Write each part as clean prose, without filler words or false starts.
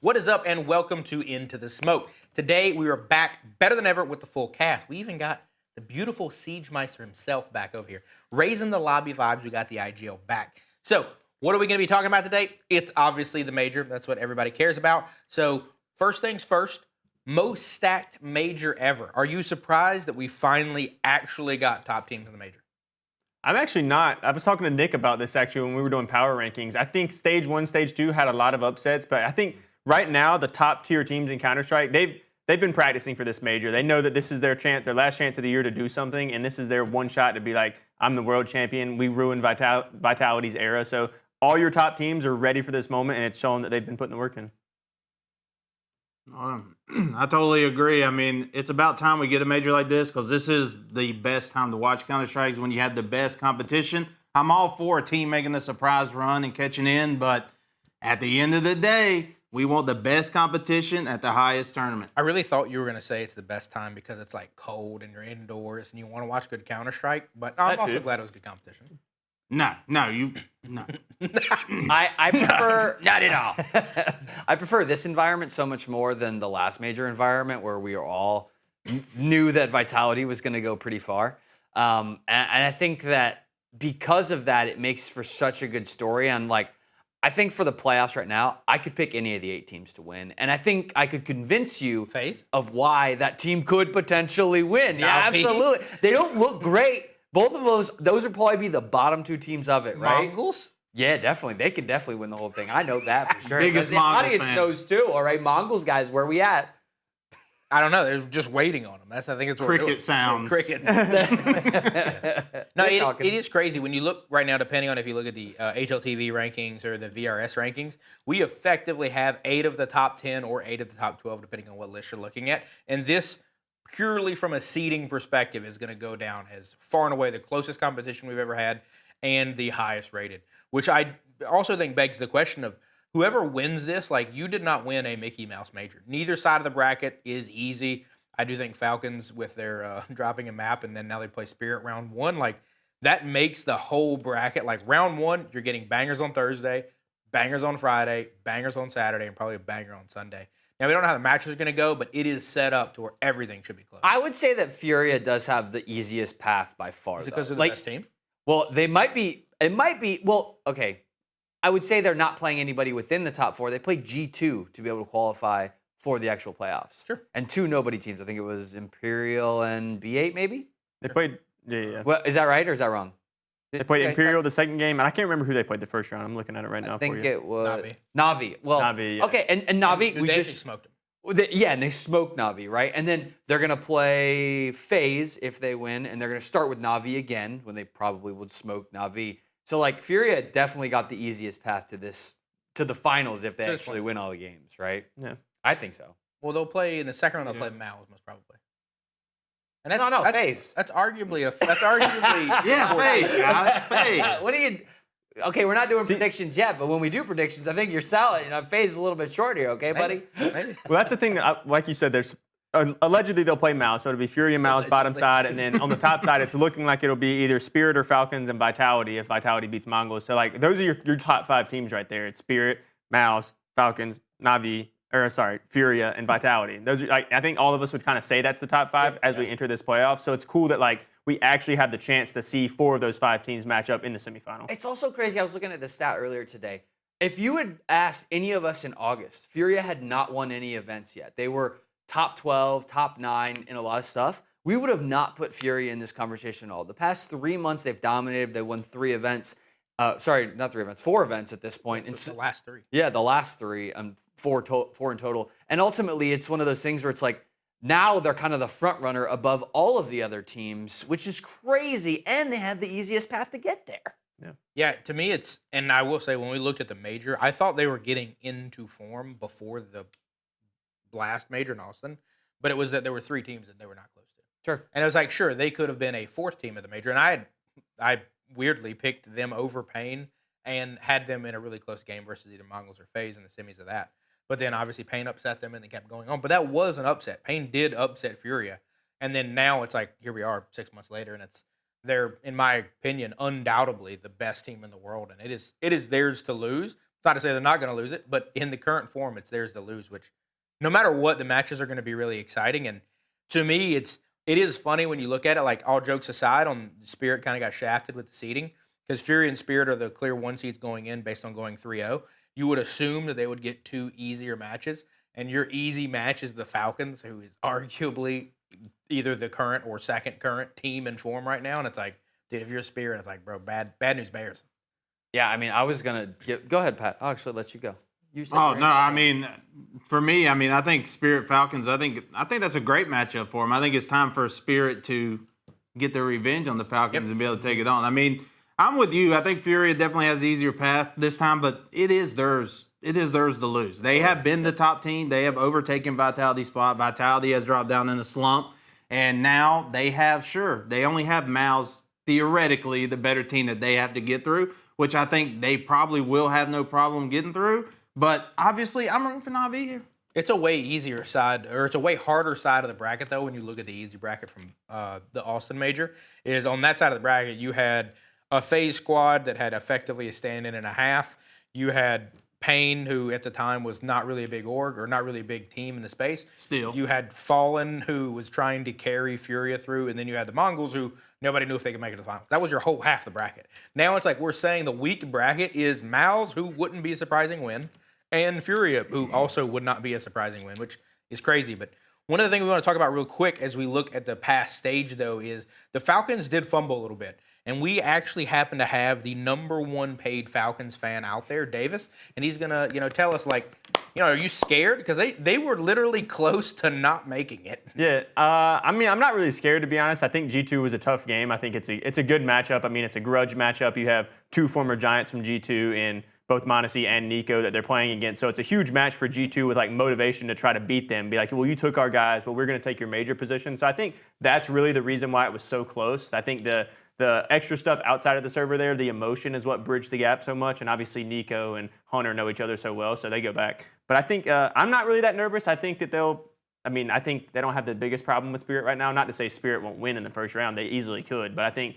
What is up, and welcome to Into the Smoke. Today, we are back better than ever with the full cast. We even got the beautiful Siegemeister himself back over here. Raising the lobby vibes, we got the IGL back. So, what are we going to be talking about today? It's obviously the major. That's what everybody cares about. So, first things first, most stacked major ever. Are you surprised that we finally actually got top teams in the major? I'm actually not. I was talking to Nick about this actually when we were doing power rankings. I think Stage 1, Stage 2 had a lot of upsets, but I think right now the top tier teams in Counter-Strike, they've been practicing for this major. They know that this is their chance, their last chance of the year to do something, and this is their one shot to be like, I'm the world champion. We ruined Vitality's era. So all your top teams are ready for this moment, and it's showing that they've been putting the work in. I totally agree. I mean, it's about time we get a major like this because this is the best time to watch Counter-Strike when you have the best competition. I'm all for a team making a surprise run and catching in, but at the end of the day, we want the best competition at the highest tournament. I really thought you were going to say it's the best time because it's like cold and you're indoors and you want to watch good Counter-Strike, but I'm also glad it was good competition. No. I prefer not at all. I prefer this environment so much more than the last major environment where we all knew that Vitality was going to go pretty far. And I think that because of that, it makes for such a good story. And like, I think for the playoffs right now, I could pick any of the 8 teams to win. And I think I could convince you of why that team could potentially win. Yeah, absolutely. They don't look great. Both of those would probably be the bottom 2 teams of it, right? Mongols? Yeah, definitely. They can definitely win the whole thing. I know that for sure. Biggest the Mongol audience fan. knows too. All right, Mongols guys, where we at? I don't know. They're just waiting on them. I think it's what we're doing. Cricket sounds. Crickets. No, it is crazy when you look right now. Depending on if you look at the HLTV rankings or the VRS rankings, we effectively have 8 of the top 10 or 8 of the top 12, depending on what list you're looking at. And this, purely from a seeding perspective, is going to go down as far and away the closest competition we've ever had and the highest rated, which I also think begs the question of whoever wins this, like, you did not win a Mickey Mouse major. Neither side of the bracket is easy. I do think Falcons, with their dropping a map and then now they play Spirit round 1, like, that makes the whole bracket, like, round 1, you're getting bangers on Thursday, bangers on Friday, bangers on Saturday, and probably a banger on Sunday. Now, we don't know how the matches are going to go, but it is set up to where everything should be close. I would say that Furia does have the easiest path by far. Is it because they're the best team? Well, they might be. It might be. Well, okay. I would say they're not playing anybody within the top 4. They played G2 to be able to qualify for the actual playoffs. Sure. And 2 nobody teams. I think it was Imperial and B8 maybe? They played, yeah. Well, is that right or is that wrong? They played Imperial the second game, and I can't remember who they played the first round. I'm looking at it right now for you. I think it was Navi. Well, Navi, yeah. okay, and Navi, we just smoked them. And they smoked Navi, right? And then they're going to play FaZe if they win, and they're going to start with Navi again when they probably would smoke Navi. So, like, Furia definitely got the easiest path to the finals if they actually win all the games, right? Yeah. I think so. Well, they'll play in the second round. They'll play Maus most probably. And No, FaZe. That's arguably Yeah, FaZe, guys. FaZe. What do you? Okay, we're not doing predictions yet, but when we do predictions, I think you're solid. FaZe is a little bit short here, okay, buddy? Maybe. Well, that's the thing that, like you said, there's allegedly they'll play Mouse, so it'll be Fury and Mouse bottom side, and then on the top side, it's looking like it'll be either Spirit or Falcons and Vitality if Vitality beats Mongols. So, like, those are your top 5 teams right there. It's Spirit, Mouse, Falcons, Furia, and Vitality. Those are, I think all of us would kind of say that's the top 5 as we enter this playoff. So it's cool that, like, we actually have the chance to see 4 of those 5 teams match up in the semifinal. It's also crazy. I was looking at the stat earlier today. If you had asked any of us in August, Furia had not won any events yet. They were top 12, top 9 in a lot of stuff. We would have not put Furia in this conversation at all. The past 3 months, they've dominated. They won 3 events. Sorry, not 3 events, 4 events at this point. It's the last 3. Yeah, the last 3, 4 in total. And ultimately, it's one of those things where it's like, now they're kind of the front runner above all of the other teams, which is crazy. And they have the easiest path to get there. Yeah, to me it's, and I will say when we looked at the major, I thought they were getting into form before the last major in Austin, but it was that there were 3 teams that they were not close to. Sure. And it was like, sure, they could have been a 4th team of the major, and I weirdly picked them over Pain and had them in a really close game versus either Mongols or FaZe in the semis of that. But then obviously Pain upset them and they kept going on. But that was an upset. Pain did upset Furia. And then now it's like, here we are 6 months later, and they're, in my opinion, undoubtedly the best team in the world. And it is theirs to lose. not to say they're not going to lose it, but in the current form, it's theirs to lose. Which, no matter what, the matches are going to be really exciting. And to me, it is funny when you look at it. Like all jokes aside, on Spirit kind of got shafted with the seeding because Fury and Spirit are the clear 1 seeds going in based on going 3-0. You would assume that they would get 2 easier matches, and your easy match is the Falcons, who is arguably either the current or second current team in form right now. And it's like, dude, if you're a Spirit, it's like, bro, bad news Bears. Yeah, I mean, I was gonna go ahead, Pat. I'll actually let you go. You said Oh no, I mean, for me, I mean, I think Spirit Falcons. I think that's a great matchup for them. I think it's time for Spirit to get their revenge on the Falcons and be able to take it on. I mean, I'm with you. I think Furia definitely has the easier path this time, but it is theirs. It is theirs to lose. They have been the top team. They have overtaken Vitality's spot. Vitality has dropped down in a slump, and now they only have Mal's theoretically the better team that they have to get through, which I think they probably will have no problem getting through. But obviously, I'm rooting for Navi here. It's a way easier side, or it's a way harder side of the bracket, though, when you look at the easy bracket from the Austin Major. Is on that side of the bracket, you had a FaZe squad that had effectively a stand-in and a half. You had Pain, who at the time was not really a big org or not really a big team in the space. Still. You had Fallen, who was trying to carry Furia through, and then you had the Mongols, who nobody knew if they could make it to the finals. That was your whole half the bracket. Now it's like we're saying the weak bracket is Mal's, who wouldn't be a surprising win, and Furia, who also would not be a surprising win, which is crazy. But one of the things we want to talk about real quick as we look at the past stage, though, is the Falcons did fumble a little bit. And we actually happen to have the #1 paid Falcons fan out there, Davis, and he's gonna, tell us like, are you scared? Because they were literally close to not making it. Yeah, I mean, I'm not really scared, to be honest. I think G2 was a tough game. I think it's a good matchup. I mean, it's a grudge matchup. You have 2 former Giants from G2 in both Mondesi and Nico that they're playing against. So it's a huge match for G2 with like motivation to try to beat them. Be like, well, you took our guys, but we're going to take your major position. So I think that's really the reason why it was so close. I think the extra stuff outside of the server there, the emotion is what bridged the gap so much. And obviously Nico and Hunter know each other so well, so they go back. But I think I'm not really that nervous. I think that I think they don't have the biggest problem with Spirit right now. Not to say Spirit won't win in the first round. They easily could. But I think,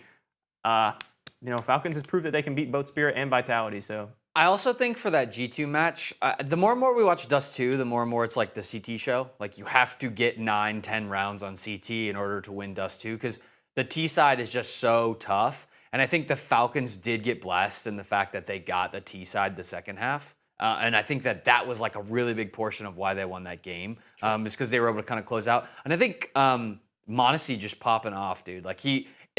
Falcons has proved that they can beat both Spirit and Vitality. So I also think for that G2 match, the more and more we watch Dust 2, the more and more it's like the CT show. Like you have to get 9-10 rounds on CT in order to win Dust 2 because the T side is just so tough. And I think the Falcons did get blessed in the fact that they got the T side the second half. And I think that was like a really big portion of why they won that game, is because they were able to kind of close out. And I think Mondesi just popping off, dude. Like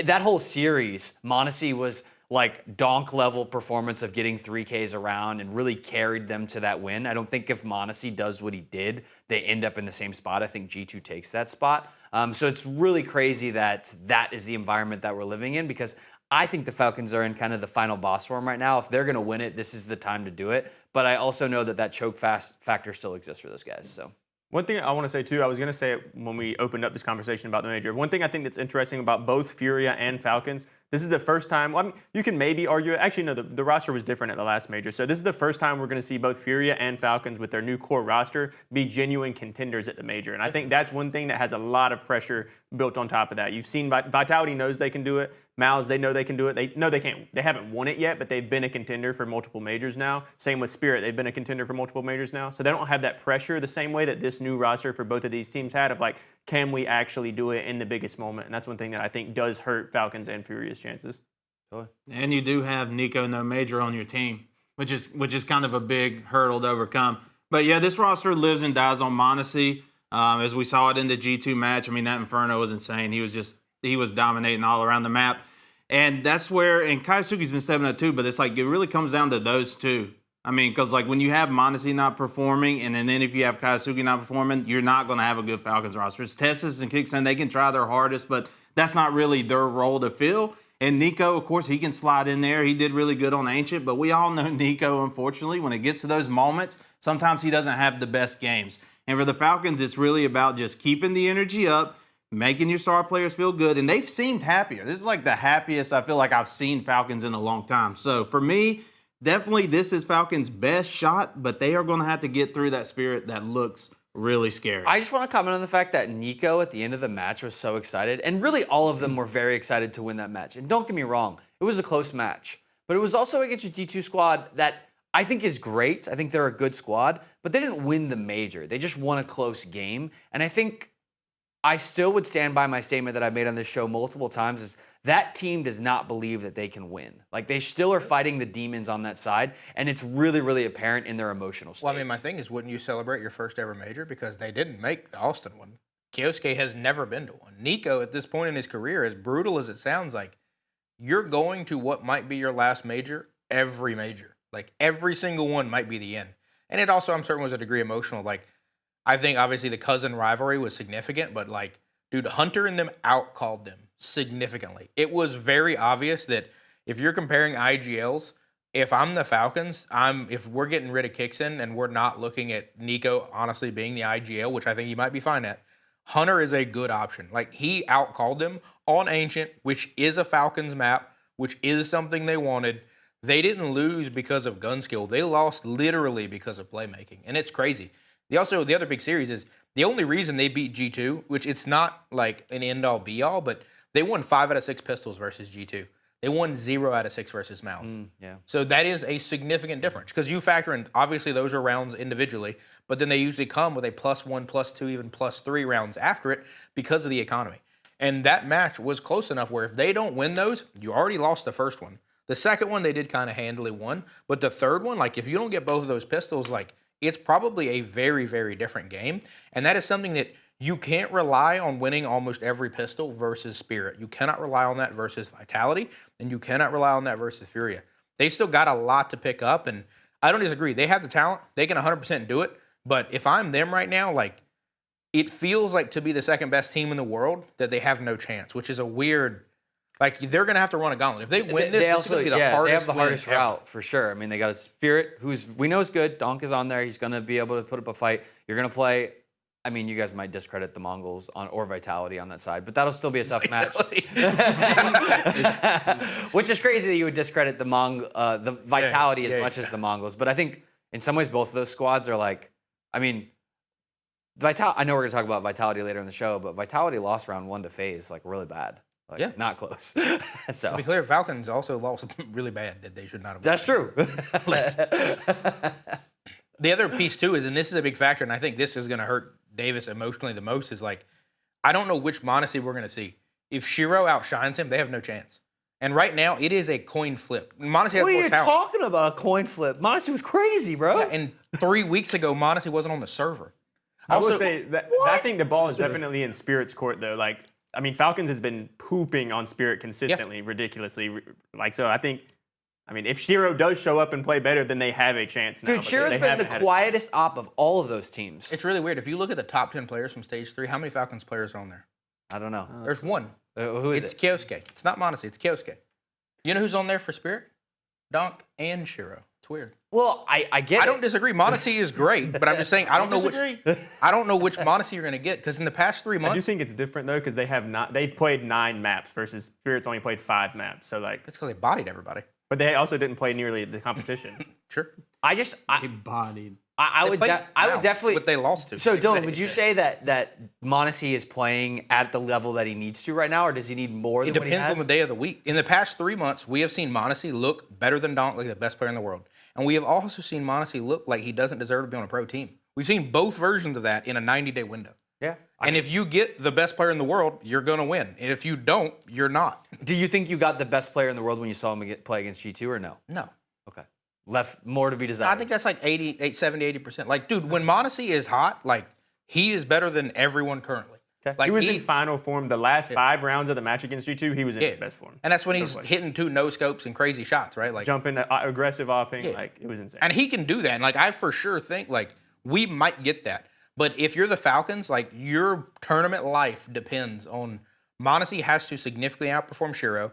that whole series, Mondesi was like donk level performance of getting 3Ks around and really carried them to that win. I don't think if Mondesi does what he did, they end up in the same spot. I think G2 takes that spot. So it's really crazy that is the environment that we're living in because I think the Falcons are in kind of the final boss form right now. If they're going to win it, this is the time to do it. But I also know that choke factor still exists for those guys. So. One thing I want to say, too, I was going to say it when we opened up this conversation about the major. One thing I think that's interesting about both Furia and Falcons, this is the first time, well, I mean, you can maybe argue, actually, no, the roster was different at the last major. So this is the first time we're going to see both Furia and Falcons with their new core roster be genuine contenders at the major. And I think that's one thing that has a lot of pressure built on top of that. You've seen Vitality knows they can do it. Mal's, they know they can do it. They know they can't. They haven't won it yet, but they've been a contender for multiple majors now. Same with Spirit. They've been a contender for multiple majors now. So they don't have that pressure the same way that this new roster for both of these teams had of like, can we actually do it in the biggest moment? And that's one thing that I think does hurt Falcons and Furia's chances. And you do have Nico No Major on your team, which is kind of a big hurdle to overcome. But yeah, this roster lives and dies on Mondesi. As we saw it in the G2 match, I mean, that Inferno was insane. He was dominating all around the map. And that's where, and Kaisuke's been stepping up too, but it's like, it really comes down to those two. I mean, because like when you have Mondesi not performing, and then if you have Kaisuke not performing, you're not going to have a good Falcons roster. It's Tessus and Kickstand, they can try their hardest, but that's not really their role to fill. And Nico, of course, he can slide in there. He did really good on Ancient, but we all know Nico, unfortunately, when it gets to those moments, sometimes he doesn't have the best games. And for the Falcons, it's really about just keeping the energy up, making your star players feel good, and they've seemed happier. This is like the happiest I feel like I've seen Falcons in a long time. So for me, definitely this is Falcons' best shot, but they are going to have to get through that Spirit that looks really scary. I just want to comment on the fact that Nico at the end of the match was so excited, and really all of them were very excited to win that match. And don't get me wrong, it was a close match, but it was also against a G2 squad that I think is great. I think they're a good squad, but they didn't win the major. They just won a close game. And I think I still would stand by my statement that I've made on this show multiple times is that team does not believe that they can win. Like, they still are fighting the demons on that side, and it's really, really apparent in their emotional state. Well, I mean, my thing is, wouldn't you celebrate your first ever major? Because they didn't make the Austin one. Kiosuke has never been to one. Nico, at this point in his career, as brutal as it sounds like, you're going to what might be your last major every major. Like, every single one might be the end. And it also, I'm certain, was a degree emotional. Like, I think, obviously, the cousin rivalry was significant, but, like, dude, Hunter and them out-called them significantly. It was very obvious that if you're comparing IGLs, if I'm the Falcons, if we're getting rid of Kixon and we're not looking at Nico honestly being the IGL, which I think he might be fine at, Hunter is a good option. Like, he out-called them on Ancient, which is a Falcons map, which is something they wanted. They didn't lose because of gun skill. They lost literally because of playmaking, and it's crazy. The other big series is the only reason they beat G2, which it's not like an end-all be-all, but they won 5 out of 6 pistols versus G2. They won 0 out of 6 versus Mouse. Yeah. So that is a significant difference because you factor in, obviously, those are rounds individually, but then they usually come with a +1, +2, even +3 rounds after it because of the economy. And that match was close enough where if they don't win those, you already lost the first one. The second one, they did kind of handily won, but the third one, like, if you don't get both of those pistols, like, it's probably a very, very different game. And that is something that you can't rely on winning almost every pistol versus Spirit. You cannot rely on that versus Vitality, and you cannot rely on that versus Furia. They still got a lot to pick up, and I don't disagree. They have the talent. They can 100% do it. But if I'm them right now, like, it feels like to be the second best team in the world that they have no chance, which is a weird... Like, they're going to have to run a gauntlet. If they win this, this is going to be the hardest they have the win hardest ever. route, for sure. I mean, they got a Spirit, who's we know is good. Donk is on there. He's going to be able to put up a fight. You're going to play... I mean, you guys might discredit the Mongols or Vitality on that side, but that'll still be a tough match. Which is crazy that you would discredit the Vitality as much as the Mongols. But I think in some ways both of those squads are like, I mean, I know we're going to talk about Vitality later in the show, but Vitality lost round 1 to FaZe, like, really bad. Like, not close. So To be clear, Falcons also lost really bad that they should not have won. that's true. The other piece, too, is, and this is a big factor, and I think this is going to hurt Davis emotionally the most, is, like, I don't know which Mondesi we're going to see. If Shiro outshines him, they have no chance. And right now, it is a coin flip. Mondesi has What are more you talent. talking about, a coin flip? Mondesi was crazy, bro. Yeah, and 3 weeks ago, Mondesi wasn't on the server. I will Also- say that I think the ball is definitely in Spirit's court, though. Like, I mean, Falcons has been pooping on Spirit consistently, ridiculously. Like, so I think, I mean, if Shiro does show up and play better, then they have a chance now. Dude, but Shiro's they been haven't the had a- quietest op of all of those teams. It's really weird. If you look at the top 10 players from Stage 3, how many Falcons players are on there? I don't know. There's one. Who is It's it? Kiosuke. It's not Mondesi. It's Kiosuke. You know who's on there for Spirit? Donk and Shiro. It's weird. Well, I get I it. don't disagree. Mondesi is great, but I'm just saying I don't know which Mondesi you're going to get because in the past 3 I do months, think it's different, though, because they've played 9 maps versus Spirit's only played 5 maps. So, like, it's because they bodied everybody. but they also didn't play nearly the competition. Sure. I just He bodied. I would played I would Mouse, definitely. but they lost to. So Dylan, would you say that Mondesi is playing at the level that he needs to right now, or does he need more It than what he depends has? on the day of the week. In the past 3 months, we have seen Mondesi look better than Donk, like the best player in the world. And we have also seen Mondesi look like he doesn't deserve to be on a pro team. We've seen both versions of that in a 90-day window. Yeah. And if you get the best player in the world, you're going to win. And if you don't, you're not. Do you think you got the best player in the world when you saw him play against G2 or no? No. Okay. Left more to be desired. I think that's like 70-80%. Like, dude, when Mondesi is hot, like, he is better than everyone currently. Okay. Like, He was in final form. The last 5 rounds of the match against G2, he was in yeah. his best form. And that's when he's question. hitting 2 no-scopes and crazy shots, right? Like, Jumping, aggressive opping, Yeah. like, it was insane. and he can do that. And, like, I for sure think, like, we might get that. But if you're the Falcons, like, your tournament life depends on Mondesi has to significantly outperform Shiro.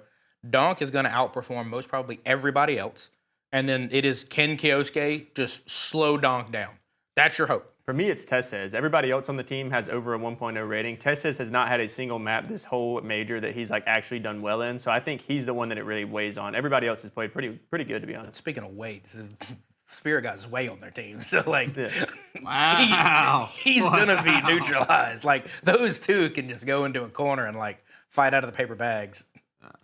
Donk is going to outperform most probably everybody else. And then it is Ken Kiosuke just slow Donk down. That's your hope. For me, it's Tessez. Everybody else on the team has over a 1.0 rating. Tessez has not had a single map this whole major that he's like actually done well in. So I think he's the one that it really weighs on. Everybody else has played pretty good, to be honest. Speaking of weights, Spirit got Zway on their team. So, like, Wow. he's going to be neutralized. Like, those two can just go into a corner and, like, fight out of the paper bags.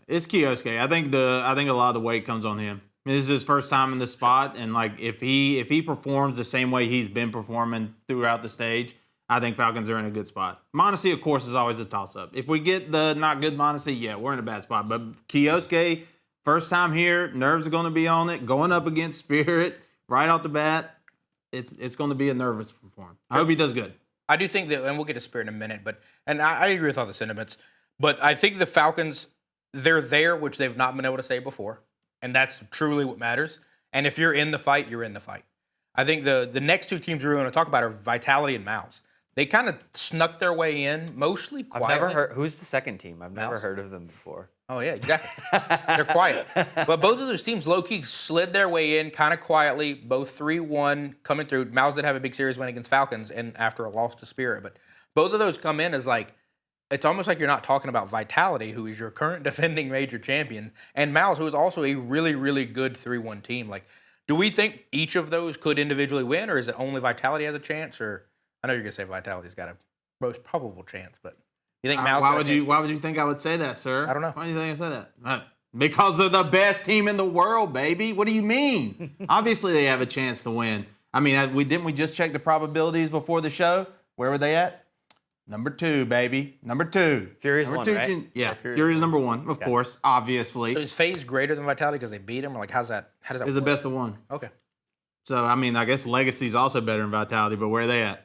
It's Kiosuke. I think a lot of the weight comes on him. This is his first time in the spot, and like if he performs the same way he's been performing throughout the stage, I think Falcons are in a good spot. Mondesi, of course, is always a toss-up. If we get the not good Mondesi, yeah, we're in a bad spot. But Kioske, first time here, nerves are going to be on it. Going up against Spirit right off the bat, it's going to be a nervous performance. I hope he does good. I do think that, and we'll get to Spirit in a minute, and I agree with all the sentiments, but I think the Falcons, they're there, which they've not been able to say before, and that's truly what matters. And if you're in the fight, you're in the fight. I think the next two teams we're going to talk about are Vitality and Mouse. They kind of snuck their way in, mostly quietly. I've never heard. Who's the second team? I've never Mouse. heard of them before. Oh, yeah, exactly. They're quiet. But both of those teams, low-key, slid their way in kind of quietly, both 3-1 coming through. Mouse did have a big series win against Falcons and after a loss to Spirit. But both of those come in as like, it's almost like you're not talking about Vitality, who is your current defending major champion, and Mouse, who is also a really, really good 3-1 team. Like, do we think each of those could individually win, or is it only Vitality has a chance? Or I know you're going to say Vitality's got a most probable chance, but you think Mouse? Why would you think I would say that, sir? I don't know. Why do you think I said that? Because they're the best team in the world, baby. What do you mean? Obviously, they have a chance to win. I mean, we just check the probabilities before the show. Where were they at? Number 2, baby. Number 2. Furia's number one, 2, right? Yeah, Furia's number 1, of course, obviously. So is FaZe greater than Vitality because they beat him, or like how does that It's work? the best of 1. Okay. So I mean, I guess Legacy's also better than Vitality, but where are they at?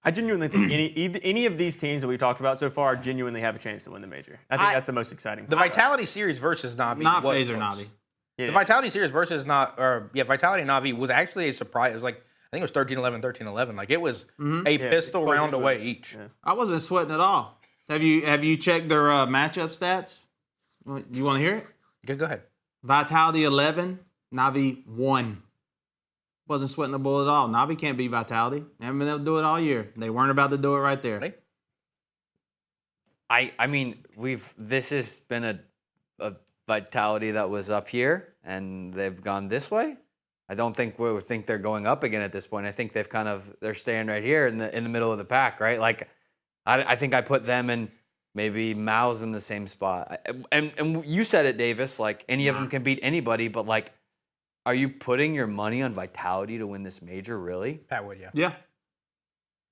I genuinely think any of these teams that we talked about so far genuinely have a chance to win the major. I think that's the most exciting. The Vitality series versus Navi. Not was FaZe or close. Navi. The Vitality series versus Vitality and Navi was actually a surprise. It was like, I think it was 13-11, 13-11. Like it was a pistol round away each. Yeah. I wasn't sweating at all. Have you checked their matchup stats? You want to hear it? Go ahead. Vitality 11, Navi 1. Wasn't sweating the bull at all. Navi can't beat Vitality. They haven't been able to do it all year. They weren't about to do it right there. Right? I mean, this has been a Vitality that was up here, and they've gone this way. I don't think we think they're going up again at this point. I think they're staying right here in the middle of the pack, right? Like, I think I put them and maybe Mao's in the same spot. And you said it, Davis. Like any of them can beat anybody, but like, are you putting your money on Vitality to win this major? Really? Pat would, yeah. Yeah.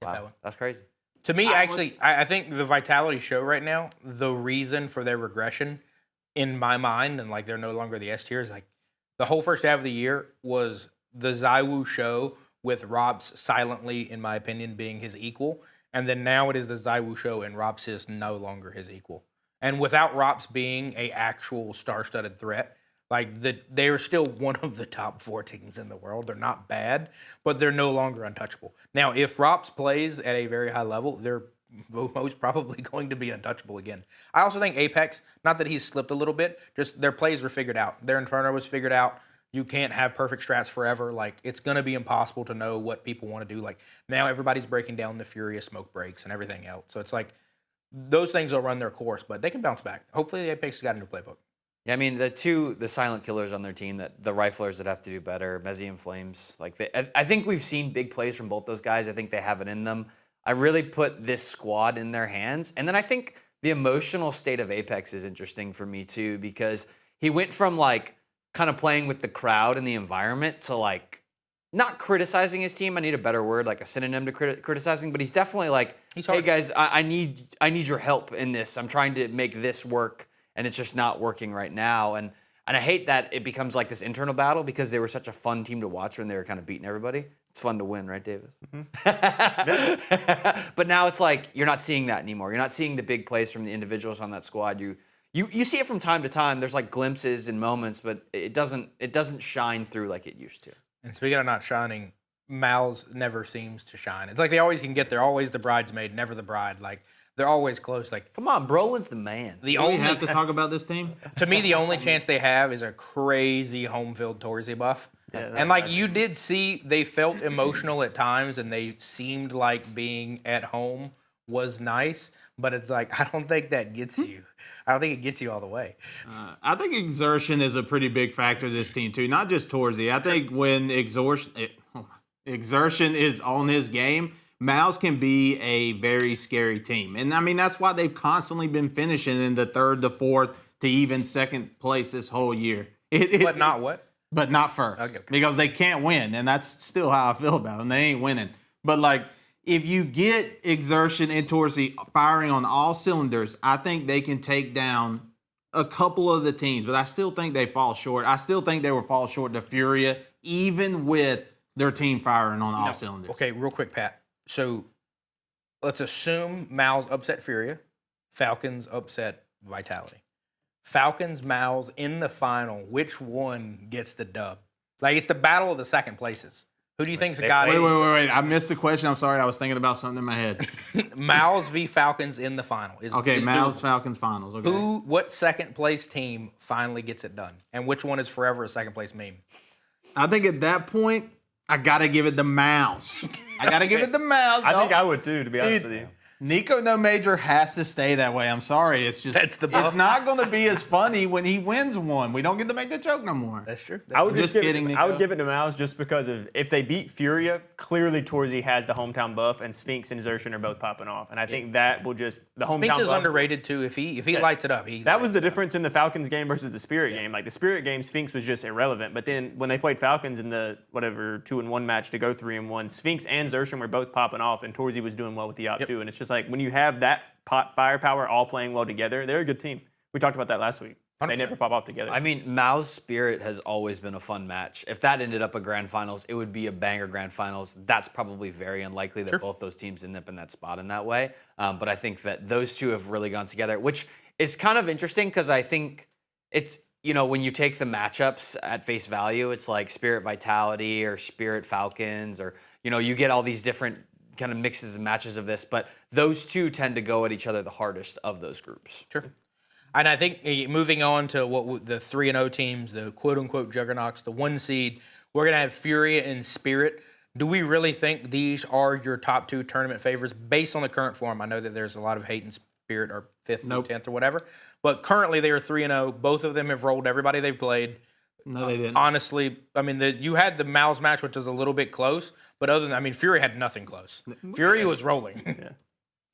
Pat Wow, would. that's crazy. To me, I think the Vitality show right now, the reason for their regression in my mind, and like they're no longer the S tier, is like the whole first half of the year was the Zywoo show with Robs silently, in my opinion, being his equal. And then now it is the Zywoo show and Robs is no longer his equal. And without Robs being a actual star-studded threat, like they are still one of the top 4 teams in the world. They're not bad, but they're no longer untouchable. Now, if Robs plays at a very high level, they're most probably going to be untouchable again. I also think Apex, not that he's slipped a little bit, just their plays were figured out. Their Inferno was figured out. You can't have perfect strats forever. Like, it's going to be impossible to know what people want to do. Like, now everybody's breaking down the Furia smoke breaks and everything else. So it's like those things will run their course, but they can bounce back. Hopefully, Apex has got a new playbook. Yeah, I mean, the silent killers on their team, the riflers that have to do better, Mezzi and Flames. Like, I think we've seen big plays from both those guys. I think they have it in them. I really put this squad in their hands. And then I think the emotional state of Apex is interesting for me too, because he went from like kind of playing with the crowd and the environment to like not criticizing his team. I need a better word, like a synonym to criticizing, but he's definitely like, hey guys, I need your help in this. I'm trying to make this work and it's just not working right now. And I hate that it becomes like this internal battle because they were such a fun team to watch when they were kind of beating everybody. It's fun to win, right, Davis? Mm-hmm. But now it's like you're not seeing that anymore. You're not seeing the big plays from the individuals on that squad. You see it from time to time. There's like glimpses and moments, but it doesn't shine through like it used to. And speaking of not shining, Mal's never seems to shine. It's like they always can get there, always the bridesmaid, never the bride. Like they're always close. Like come on, Brolin's the man. Do we have to talk about this team? To me, the only chance they have is a crazy home field Torsey buff. Yeah, and like you did see, they felt emotional at times, and they seemed like being at home was nice. But it's like I don't think that gets you. I don't think it gets you all the way. I think exertion is a pretty big factor to this team too. Not just Torsey. I think when exertion is on his game, Mouse can be a very scary team. And I mean, that's why they've constantly been finishing in the 3rd to 4th to even 2nd place this whole year. But not what? but not first Okay. because they can't win, and that's still how I feel about them. They ain't winning. But like, if you get exertion in towards the firing on all cylinders, I think they can take down a couple of the teams. But I still think they fall short. I still think they will fall short to Furia, even with their team firing on all cylinders. Okay, real quick, Pat. So let's assume Mal's upset Furia, Falcons upset Vitality. Falcons, Mal's in the final. Which one gets the dub? Like, it's the battle of the second places. Who do you think's got it? Wait. I missed the question. I'm sorry. I was thinking about something in my head. Mal's v Falcons in the final. Okay, is Mal's doable. Falcons finals. Okay. What second place team finally gets it done? And which one is forever a second place meme? I think at that point, I got to give it the Mouse. I got to give it the Mouse. I think I would too, to be honest with you. Nico No Major has to stay that way. I'm sorry. It's just That's the buff. it's not going to be as funny when he wins one. We don't get to make the joke no more. That's true. I would Just give kidding, it, I would Nico. give it to Mouse just because of if they beat Furia, clearly Torzy has the hometown buff, and Sphinx and Xerxen are both popping off, and I think that will just the hometown Sphinx is buff. underrated too. If he lights it up, That was the difference in the Falcons game versus the Spirit game. Like the Spirit game, Sphinx was just irrelevant. But then when they played Falcons in the 2-1 match to go 3-1, Sphinx and Xerxen were both popping off, and Torzy was doing well with the op too. And it's just like when you have that firepower all playing well together, they're a good team. We talked about that last week. They 100%. never pop off together. I mean, Mao's Spirit has always been a fun match. If that ended up a grand finals, it would be a banger grand finals. That's probably very unlikely that both those teams end up in that spot in that way. But I think that those two have really gone together, which is kind of interesting because I think it's, when you take the matchups at face value, it's like Spirit Vitality or Spirit Falcons or, you get all these different kind of mixes and matches of this, but those two tend to go at each other the hardest of those groups. Sure. And I think moving on to the 3-0 teams, the quote-unquote juggernauts, the 1 seed, we're going to have Furia and Spirit. Do we really think these are your top 2 tournament favorites based on the current form? I know that there's a lot of hate in Spirit or 5th and 10th or whatever, but currently they are 3-0. Both of them have rolled everybody they've played. No, they didn't. Honestly, I mean, you had the Mal's match, which was a little bit close, but other than, Fury had nothing close. Fury was rolling.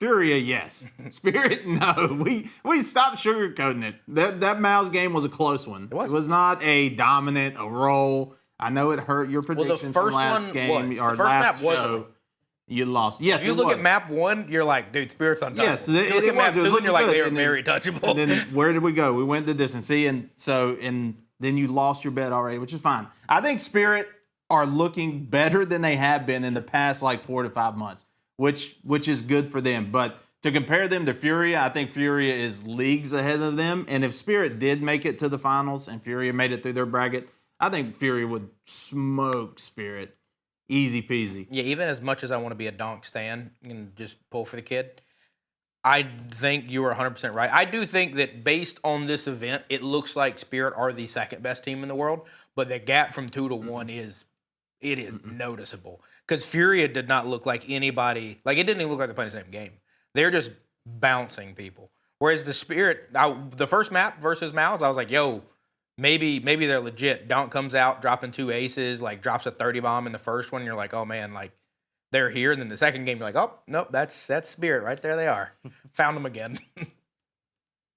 Furia, yes. Spirit, no. We stopped sugarcoating it. That Mouse game was a close one. It was not a dominant, a roll. I know it hurt your predictions from last game was. or The first last map was show. You lost. Yes, If you it look was. at map 1, you're like, dude, Spirit's untouchable. Yes, You look it at map was. It was 2 and you're like, looking they are good. very touchable. And then where did we go? We went the distance. See, and then you lost your bet already, which is fine. I think Spirit are looking better than they have been in the past 4 to 5 months, which is good for them. But to compare them to Furia, I think Furia is leagues ahead of them. And if Spirit did make it to the finals and Furia made it through their bracket, I think Furia would smoke Spirit. Easy peasy. Yeah, even as much as I want to be a donk stan and just pull for the kid, I think you were 100% right. I do think that based on this event, it looks like Spirit are the second best team in the world, but the gap from 2 to 1 is noticeable. Because Furia did not look like anybody, it didn't even look like they're playing the same game. They're just bouncing people. Whereas the Spirit, the first map versus Mouse, I was like, yo, maybe they're legit. Donk comes out, dropping 2 aces, drops a 30 bomb in the first one, and you're like, oh man, they're here. And then the second game, you're like, oh, nope, that's Spirit. Right there they are. Found them again.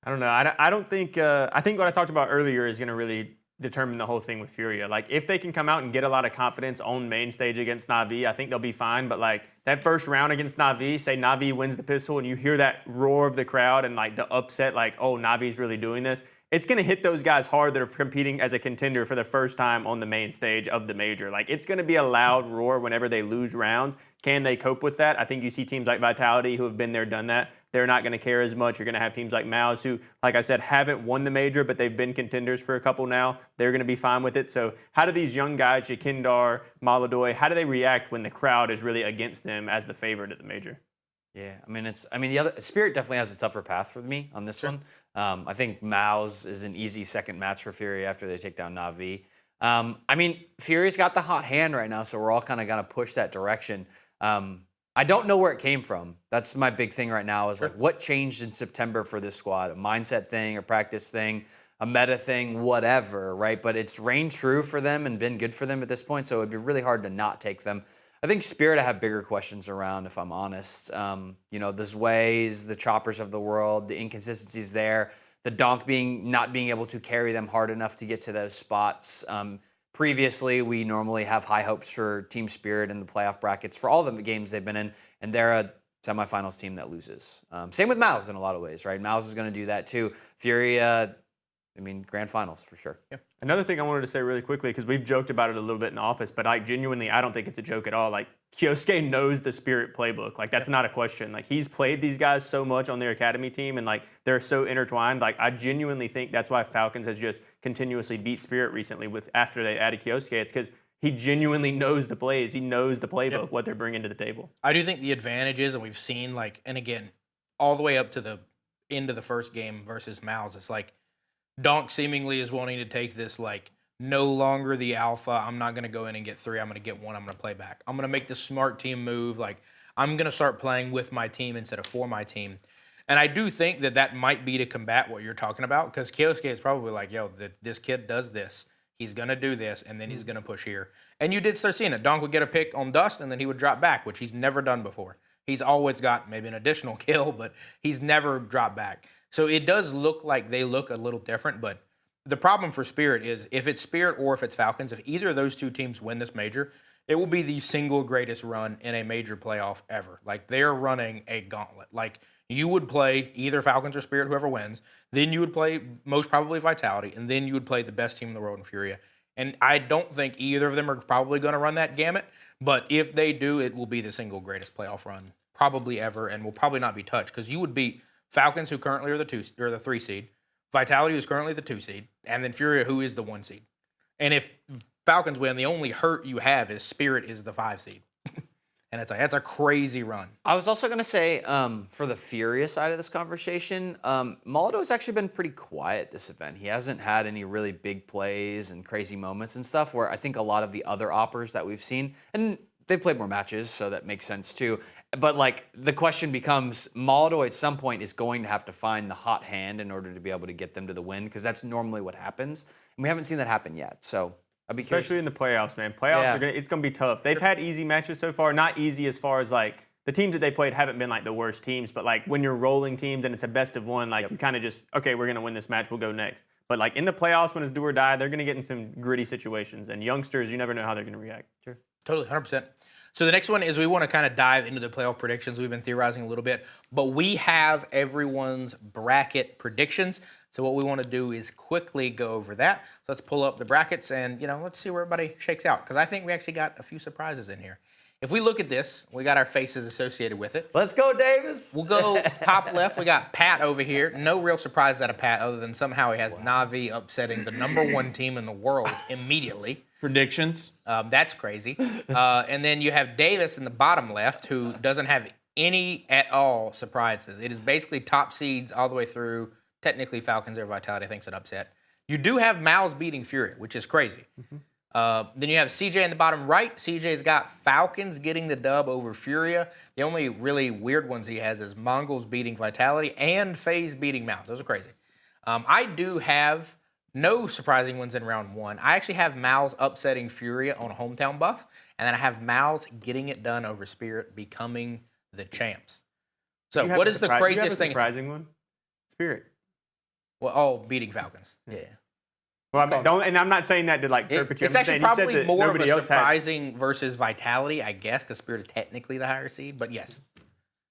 I don't know. I don't think. I think what I talked about earlier is going to really determine the whole thing with Furia. If they can come out and get a lot of confidence on main stage against Na'Vi, I think they'll be fine. But that first round against Na'Vi, say Na'Vi wins the pistol, and you hear that roar of the crowd and the upset, oh, Na'Vi's really doing this. It's going to hit those guys hard that are competing as a contender for the first time on the main stage of the major. It's going to be a loud roar whenever they lose rounds. Can they cope with that? I think you see teams like Vitality who have been there, done that. They're not going to care as much. You're going to have teams like Mouse who, like I said, haven't won the major, but they've been contenders for a couple now. They're going to be fine with it. So how do these young guys, Jakindar, Maladoy, how do they react when the crowd is really against them as the favorite at the major? Yeah, the other Spirit definitely has a tougher path for me on this one. I think Mao's is an easy second match for Fury after they take down Na'Vi. Fury's got the hot hand right now, so we're all kind of gonna push that direction. I don't know where it came from. That's my big thing right now is what changed in September for this squad? A mindset thing, a practice thing, a meta thing, whatever, right? But it's reigned true for them and been good for them at this point, so it'd be really hard to not take them. I think Spirit I have bigger questions around, if I'm honest. The Zways, the Choppers of the world, the inconsistencies there, the Donk not being able to carry them hard enough to get to those spots. previously, we normally have high hopes for Team Spirit in the playoff brackets for all the games they've been in, and they're a semifinals team that loses. Same with Mouse in a lot of ways, right? Mouse is going to do that too. Furia, grand finals for sure. Yeah. Another thing I wanted to say really quickly, because we've joked about it a little bit in the office, but genuinely, I don't think it's a joke at all. Like, Kyosuke knows the Spirit playbook. Like, that's not a question. Like, he's played these guys so much on their academy team, and, like, they're so intertwined. Like, I genuinely think that's why Falcons has just continuously beat Spirit recently after they added Kyosuke. It's because he genuinely knows the plays. He knows the playbook, what they're bringing to the table. I do think the advantage is, and we've seen, and again, all the way up to the end of the first game versus Mouse, it's like Donk seemingly is wanting to take this, no longer the alpha. I'm not going to go in and get 3. I'm going to get 1. I'm going to play back. I'm going to make the smart team move. I'm going to start playing with my team instead of for my team. And I do think that might be to combat what you're talking about, because Kyosuke is probably like, this kid does this. He's going to do this, and then he's going to push here. And you did start seeing it. Donk would get a pick on Dust, and then he would drop back, which he's never done before. He's always got maybe an additional kill, but he's never dropped back. So it does look like they look a little different, but the problem for Spirit is if it's Spirit or if it's Falcons, if either of those two teams win this major, it will be the single greatest run in a major playoff ever. They're running a gauntlet. You would play either Falcons or Spirit, whoever wins. Then you would play most probably Vitality, and then you would play the best team in the world in Furia. And I don't think either of them are probably going to run that gamut, but if they do, it will be the single greatest playoff run probably ever, and will probably not be touched, because you would beat Falcons, who currently are the 3 seed, Vitality, who's currently the 2 seed, and then Furia, who is the 1 seed. And if Falcons win, the only hurt you have is Spirit is the 5 seed. And it's that's a crazy run. I was also going to say, for the Furia side of this conversation, Moldo's actually been pretty quiet this event. He hasn't had any really big plays and crazy moments and stuff, where I think a lot of the other oppers that we've seen, and they've played more matches, so that makes sense too. But the question becomes, Moldo at some point is going to have to find the hot hand in order to be able to get them to the win, because that's normally what happens. And we haven't seen that happen yet. So I'd be curious. Especially in the playoffs, man. Playoffs, it's going to be tough. They've had easy matches so far. Not easy as far as the teams that they played haven't been the worst teams, but when you're rolling teams and it's a best of 1, you kind of just, okay, we're going to win this match, we'll go next. But in the playoffs, when it's do or die, they're going to get in some gritty situations. And youngsters, you never know how they're going to react. Sure. Totally, 100%. So the next one is we want to kind of dive into the playoff predictions. We've been theorizing a little bit, but we have everyone's bracket predictions. So what we want to do is quickly go over that. So let's pull up the brackets and, let's see where everybody shakes out, because I think we actually got a few surprises in here. If we look at this, we got our faces associated with it. Let's go, Davis. We'll go top left. We got Pat over here. No real surprises out of Pat, other than somehow he has Na'Vi upsetting the #1 team in the world immediately. Predictions. That's crazy. And then you have Davis in the bottom left, who doesn't have any at all surprises. It is basically top seeds all the way through. Technically, Falcons or Vitality thinks an upset. You do have Mouse beating Furia, which is crazy. Then you have CJ in the bottom right. CJ's got Falcons getting the dub over Furia. The only really weird ones he has is Mongols beating Vitality and FaZe beating Mouse. Those are crazy. I do have no surprising ones in round 1. I actually have Mouse upsetting Furia on a hometown buff, and then I have Mouse getting it done over Spirit, becoming the champs. So what is the craziest thing? Surprising one? Spirit. Well, beating Falcons. Yeah. Well, and I'm not saying that to perpetuate. It's actually probably more of a surprising versus Vitality, I guess, because Spirit is technically the higher seed. But yes,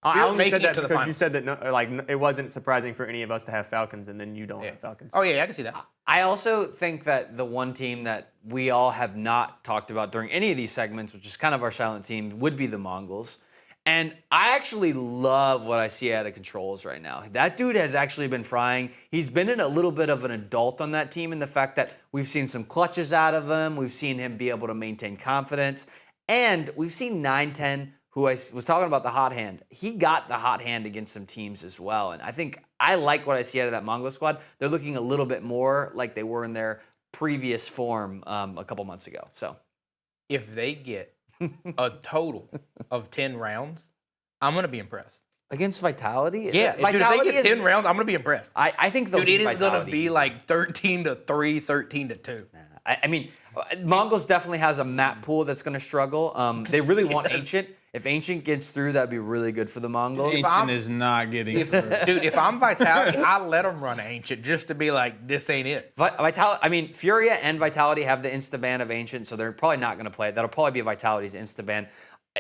I only said that because you said that it wasn't surprising for any of us to have Falcons, and then you don't have Falcons. Oh yeah, I can see that. I also think that the one team that we all have not talked about during any of these segments, which is kind of our silent team, would be the Mongols. And I actually love what I see out of Controls right now. That dude has actually been frying. He's been in a little bit of an adult on that team in the fact that we've seen some clutches out of him. We've seen him be able to maintain confidence. And we've seen 9-10, who I was talking about the hot hand. He got the hot hand against some teams as well. And I think I like what I see out of that Mongol squad. They're looking a little bit more like they were in their previous form a couple months ago. So if they get a total of 10 rounds, I'm going to be impressed. Against Vitality? Yeah, Vitality if they get 10 rounds, I'm going to be impressed. I think it is going to be 13-3, 13-2. I mean, Mongols definitely has a map pool that's going to struggle. They really want Ancient. If Ancient gets through, that'd be really good for the Mongols. Ancient is not getting Dude, if I'm Vitality, I let them run Ancient just to be like, this ain't it. Vitality. I mean, Furia and Vitality have the insta ban of Ancient, so they're probably not going to play it. That'll probably be Vitality's insta ban.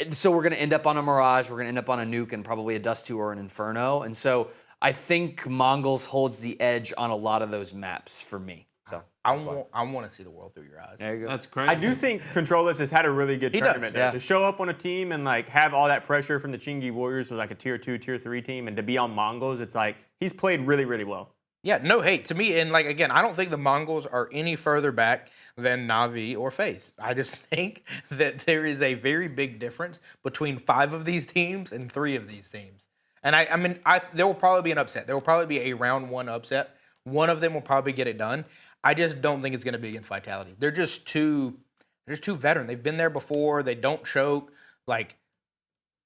So we're going to end up on a Mirage, we're going to end up on a Nuke, and probably a Dust 2 or an Inferno. And so I think Mongols holds the edge on a lot of those maps for me. So I want to see the world through your eyes. there you go. That's crazy. I do think Controllers has had a really good tournament. does, To show up on a team and like have all that pressure from the Chingy Warriors with like a tier 2, tier 3 team, and to be on Mongols, it's like he's played really, really well. Yeah, no hate to me. And like again, I don't think the Mongols are any further back than Na'Vi or FaZe. I just think that there is a very big difference between 5 of these teams and 3 of these teams. And I mean, there will probably be an upset. There will probably be a round 1 upset. One of them will probably get it done. I just don't think it's going to be against Vitality. They're just too veteran. They've been there before. They don't choke. Like,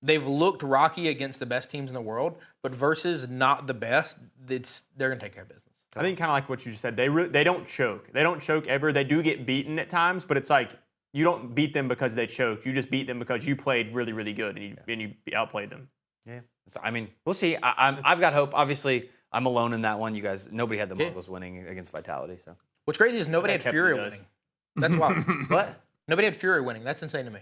they've looked rocky against the best teams in the world, but versus not the best, they're going to take care of business. I think kind of like what you just said. They don't choke. They don't choke ever. They do get beaten at times, but it's like you don't beat them because they choked. You just beat them because you played really, really good and you outplayed them. Yeah. So, I mean, we'll see. I've got hope. Obviously, I'm alone in that one. You guys, nobody had the Mongols winning against Vitality. So What's crazy is nobody had Furia winning. That's wild. what? Nobody had Furia winning. That's insane to me.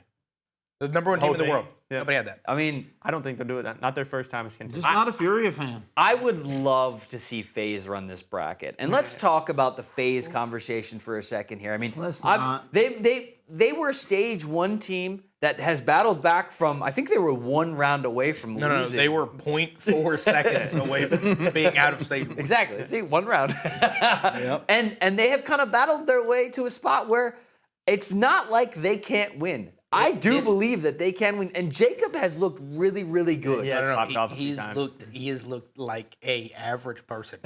The number 1 team in the world. Yeah. Nobody had that. I mean, I don't think they'll do it. Not their first time as contenders. Just not a Furia fan. I would love to see FaZe run this bracket. And let's talk about the FaZe conversation for a second here. I mean, they were a stage 1 team that has battled back from, I think they were 1 round away from losing. No, they were 0.4 seconds away from being out of stage 1. Exactly. See, 1 round. And they have kind of battled their way to a spot where it's not like they can't win. I do believe that they can win, and Jacob has looked really, really good. Yeah, He has looked like a average person.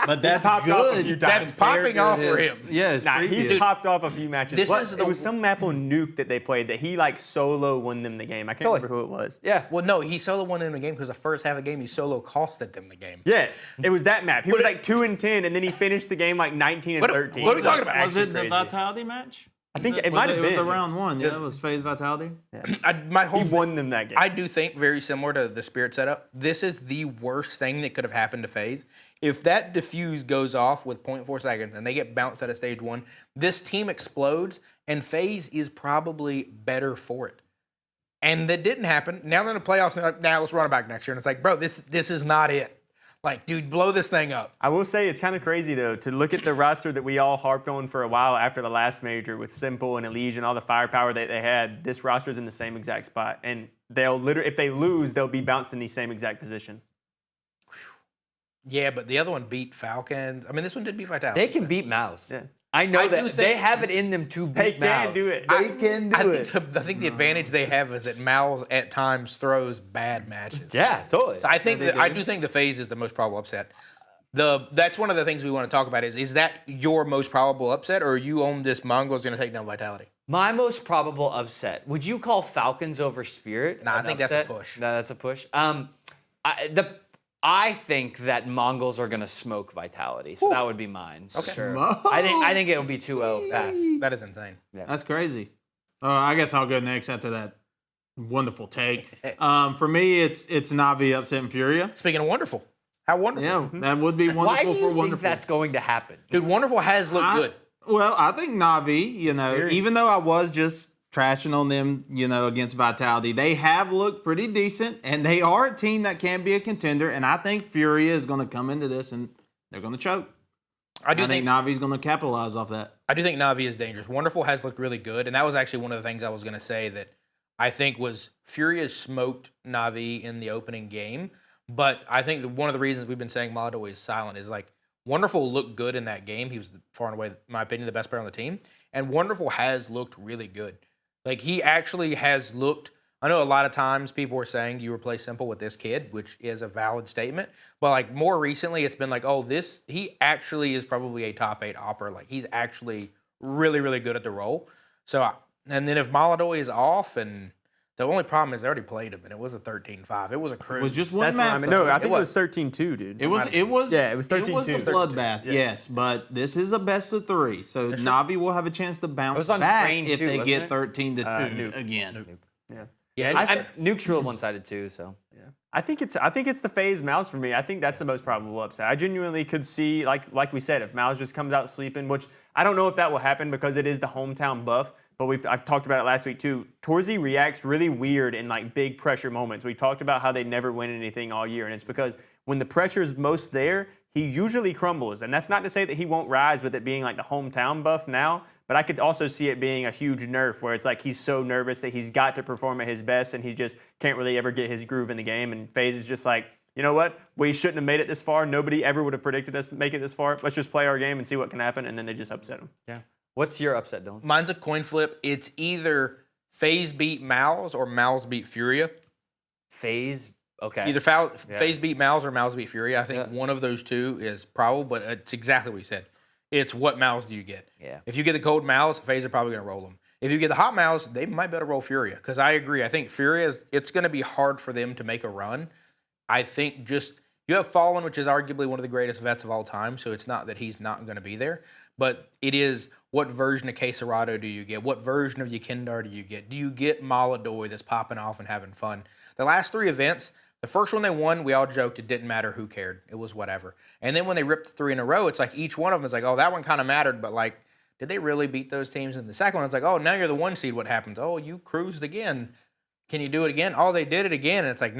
But that's popped off a good. few times. That's popping off for him. Yeah, He's popped off a few matches. This is it was some map on Nuke that they played that he like solo won them the game. I can't remember who it was. Yeah. Well, no, he solo won them the game because the first half of the game he solo costed them the game. Yeah, it was that map. He was like 2-10, and then he finished the game like 19-13. What are we talking about? Was it the Crazy. Vitality match? I think it might have been. It was the round 1. Yeah, it was FaZe Vitality. He won them that game. I do think very similar to the Spirit setup. This is the worst thing that could have happened to FaZe. If that defuse goes off with 0.4 seconds and they get bounced out of stage 1, this team explodes and FaZe is probably better for it. And that didn't happen. Now they're in the playoffs and they're like, nah, let's run it back next year. And it's like, bro, this is not it. Like, dude, blow this thing up. I will say it's kind of crazy, though, to look at the roster that we all harped on for a while after the last major with Simple and Elige and all the firepower that they had. This roster's in the same exact spot. And they'll literally, if they lose, they'll be bounced in the same exact position. Yeah, but the other one beat Falcons. I mean, this one did beat Vitality. They can beat Mouse. Yeah. I know I that do think- they have it in them to beat Mouse. They can do it. They can do it. I think the advantage they have is that Mal's at times throws bad matches. Yeah, totally. So I think I do think the FaZe is the most probable upset. That's one of the things we want to talk about is that your most probable upset, or you own this Mongols going to take down Vitality? My most probable upset. Would you call Falcons over Spirit? Nah, I an think that's a upset? push. No, that's a push. I think that Mongols are going to smoke Vitality, so that would be mine. Okay. Sure. I think it will be 2-0 fast. That is insane. That's crazy. I guess I'll go next after that wonderful take. For me, it's Na'Vi upsetting Furia. Speaking of wonderful, how wonderful. Yeah, that would be wonderful Why do you for think wonderful. that's going to happen? Dude, wonderful has looked good. Well, I think Na'Vi, even though I was just trashing on them, against Vitality, they have looked pretty decent, and they are a team that can be a contender, and I think Furia is going to come into this, and they're going to choke. I think Navi's going to capitalize off that. I do think Na'Vi is dangerous. Wonderful has looked really good, and that was actually one of the things I was going to say that I think was Furia smoked Na'Vi in the opening game, but I think one of the reasons we've been saying Molotov is silent is like Wonderful looked good in that game. He was far and away, in my opinion, the best player on the team, and Wonderful has looked really good. Like, he actually has looked, I know a lot of times people were saying you replace Simple with this kid, which is a valid statement. But, like, more recently, it's been like, oh, he actually is probably a top 8 opera. Like, he's actually really, really good at the role. So, and then if Molotov is off, and the only problem is they already played him, and it was a 13-5. It was a cruise. It was just one That's map. what I mean. No, I think it was 13-2, dude. It was. Yeah, it was 13-2. It was a bloodbath, yes, but this is a best of 3, so Na'Vi will have a chance to bounce was on back train if too, they wasn't get it? 13-2 Nuke. again. Yeah. Yeah, and neutral one-sided too. So I think it's the FaZe Mouse for me. I think that's the most probable upset. I genuinely could see, like we said, if Mouse just comes out sleeping, which I don't know if that will happen because it is the hometown buff. But I've talked about it last week too. Torzy reacts really weird in like big pressure moments. We talked about how they never win anything all year, and it's because when the pressure is most there, he usually crumbles. And that's not to say that he won't rise with it being like the hometown buff now. But I could also see it being a huge nerf where it's like he's so nervous that he's got to perform at his best and he just can't really ever get his groove in the game. And FaZe is just like, you know what? We shouldn't have made it this far. Nobody ever would have predicted us make it this far. Let's just play our game and see what can happen. And then they just upset him. yeah. What's your upset, Dylan? Mine's a coin flip. It's either FaZe beat Mouse or Mouse beat Furia. FaZe. Okay. Either FaZe beat Mouse or Mouse beat Furia. I think one of those two is probable, but it's exactly what you said. It's what Mouse do you get? Yeah. If you get the cold Mouse, FaZe are probably going to roll them. If you get the hot Mouse, they might be able to roll Furia. Because I agree. I think Furia, it's going to be hard for them to make a run. I think you have Fallen, which is arguably one of the greatest vets of all time, so it's not that he's not going to be there. But it is, what version of Quesarado do you get? What version of Yakindar do you get? Do you get Maladoy that's popping off and having fun? The last 3 events, the first one they won, we all joked it didn't matter, who cared. It was whatever. And then when they ripped the 3 in a row, it's like each one of them is like, oh, that one kind of mattered, but like, did they really beat those teams? And the second one, it's like, oh, now you're the 1 seed. What happens? Oh, you cruised again. Can you do it again? Oh, they did it again. And it's like,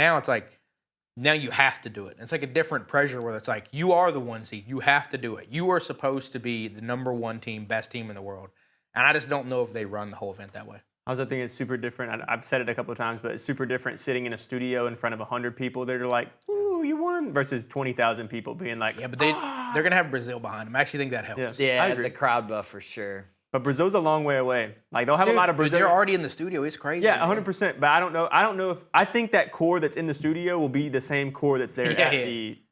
now you have to do it. It's like a different pressure where it's like, you are the 1 seed. You have to do it. You are supposed to be the number 1 team, best team in the world. And I just don't know if they run the whole event that way. I also think it's super different. I've said it a couple of times, but it's super different sitting in a studio in front of 100 people that are like, ooh, you won, versus 20,000 people being like, yeah, but they're going to have Brazil behind them. I actually think that helps. I Yeah, agree. the crowd buff for sure. But Brazil's a long way away. Like they'll have a lot of Brazil. They're already in the studio. It's crazy. Yeah, 100%. But I don't know if I think that core that's in the studio will be the same core that's there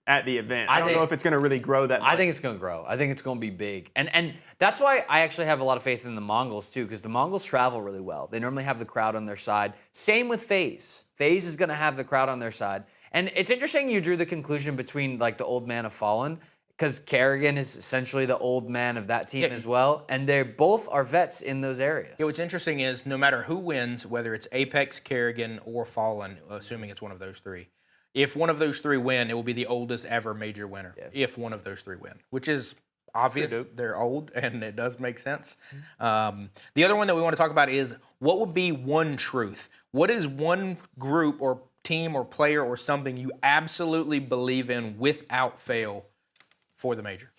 at the event. I don't know if it's going to really grow that much. I think it's going to grow. I think it's going to be big. And that's why I actually have a lot of faith in the Mongols too, because the Mongols travel really well. They normally have the crowd on their side. Same with FaZe. FaZe is going to have the crowd on their side. And it's interesting you drew the conclusion between like the old man of Fallen, because Kerrigan is essentially the old man of that team as well, and they both are vets in those areas. Yeah, what's interesting is no matter who wins, whether it's Apex, Kerrigan, or Fallen, assuming it's one of those 3, if one of those 3 win, it will be the oldest ever major winner. Yeah. If one of those 3 win, which is obvious. They're old, and it does make sense. The other one that we want to talk about is what would be one truth? What is one group or team or player or something you absolutely believe in without fail for the major?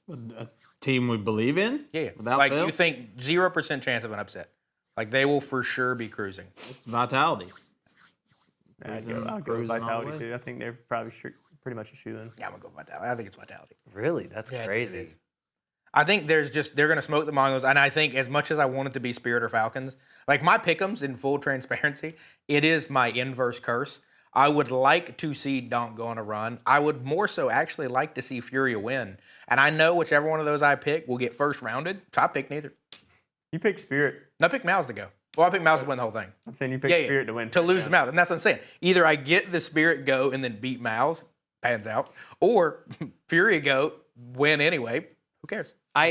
A team we believe in? Yeah. Without like fail? you think 0% chance of an upset. Like they will for sure be cruising. It's Vitality. I'll go with Vitality too. I think they're probably pretty much a shoe-in. Yeah, I'm going to go with Vitality. I think it's Vitality. Really? That's crazy. It is. I think they're going to smoke the Mongols. And I think as much as I want it to be Spirit or Falcons, like my pick'ems in full transparency, it is my inverse curse. I would like to see Donk go on a run. I would more so actually like to see Furia win. And I know whichever one of those I pick will get first rounded, so I pick neither. You pick Spirit. No, I pick Mouse to go. Well, I pick Mouse to win the whole thing. I'm saying you pick Spirit to win. To lose the Mouse. And that's what I'm saying. Either I get the Spirit go and then beat Mouse, pans out, or Furia go, win anyway. Who cares? I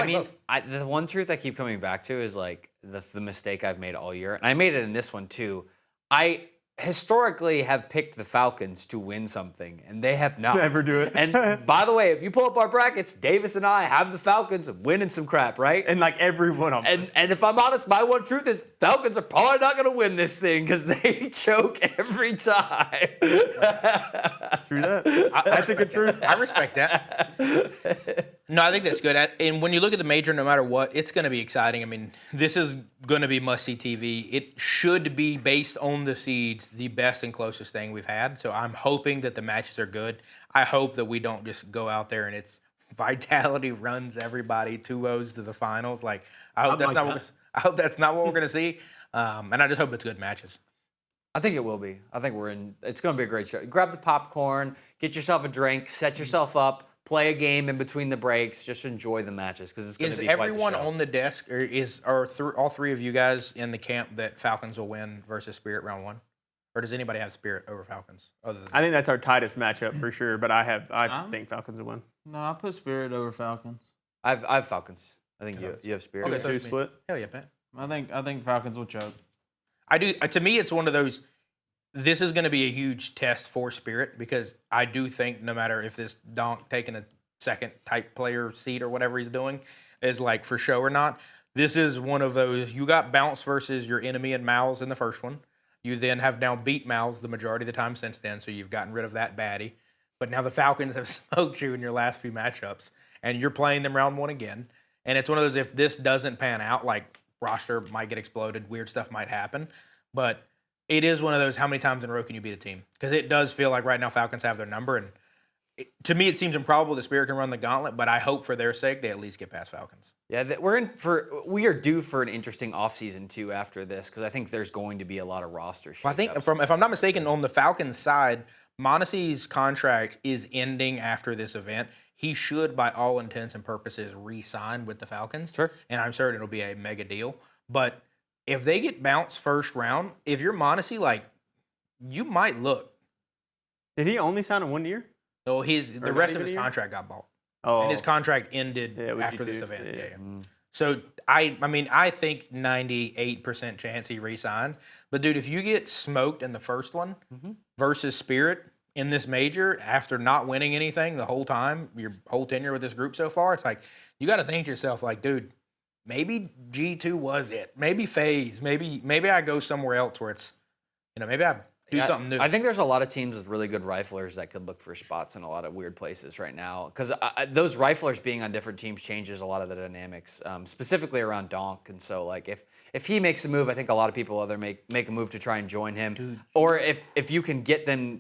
mean, the one truth I keep coming back to is like the mistake I've made all year, and I made it in this one too. I historically have picked the Falcons to win something, and they have not. Never do it. And by the way, if you pull up our brackets, Davis and I have the Falcons winning some crap, right? And like every one of them. And if I'm honest, my one truth is Falcons are probably not going to win this thing because they choke every time. True that. That's a good truth. I respect that. No, I think that's good. And when you look at the major, no matter what, it's going to be exciting. I mean, this is going to be must-see TV. It should be, based on the seeds, the best and closest thing we've had. So I'm hoping that the matches are good. I hope that we don't just go out there and it's Vitality runs everybody 2-0s to the finals. Like, I hope that's not what we're going to see. And I just hope it's good matches. I think it will be. I think it's going to be a great show. Grab the popcorn, get yourself a drink, set yourself up. Play a game in between the breaks. Just enjoy the matches because it's going to be quite the show. Is everyone on the desk, or are all 3 of you guys in the camp that Falcons will win versus Spirit round 1? Or does anybody have Spirit over Falcons? I think that's our tightest matchup for sure. But I think Falcons will win. No, I put Spirit over Falcons. I have Falcons. I think you have Spirit. Okay, so split. Hell yeah, Pat. I think Falcons will choke. I do. To me, it's one of those. This is going to be a huge test for Spirit because I do think no matter if this Donk taking a second type player seat or whatever he's doing is like for show or not, this is one of those. You got bounce versus your enemy and Mouse in the first one. You then have now beat Mouse the majority of the time since then, so you've gotten rid of that baddie. But now the Falcons have smoked you in your last few matchups, and you're playing them round one again. And it's one of those, if this doesn't pan out, like roster might get exploded, weird stuff might happen. But it is one of those, how many times in a row can you beat a team? Because it does feel like right now Falcons have their number. And to me, it seems improbable the Spirit can run the gauntlet, but I hope for their sake they at least get past Falcons. Yeah, we are due for an interesting offseason too after this because I think there's going to be a lot of roster shakeups. Well, I think, if I'm not mistaken, on the Falcons side, Mondesi's contract is ending after this event. He should, by all intents and purposes, re-sign with the Falcons. Sure. And I'm certain it'll be a mega deal. But if they get bounced first round, if you're Mondesi, like, you might look. Did he only sign a 1 year? So the rest of his contract got bought. Oh, And his contract ended after this event. Yeah. So I think 98% chance he re-signs. But dude, if you get smoked in the first one versus Spirit in this major after not winning anything the whole time, your whole tenure with this group so far, it's like you got to think to yourself, like, dude, maybe G2 was it. Maybe FaZe. Maybe I go somewhere else where it's, maybe I do something new. I think there's a lot of teams with really good riflers that could look for spots in a lot of weird places right now. Because those riflers being on different teams changes a lot of the dynamics, specifically around Donk. And so, like, if he makes a move, I think a lot of people either make a move to try and join him. Dude. Or if you can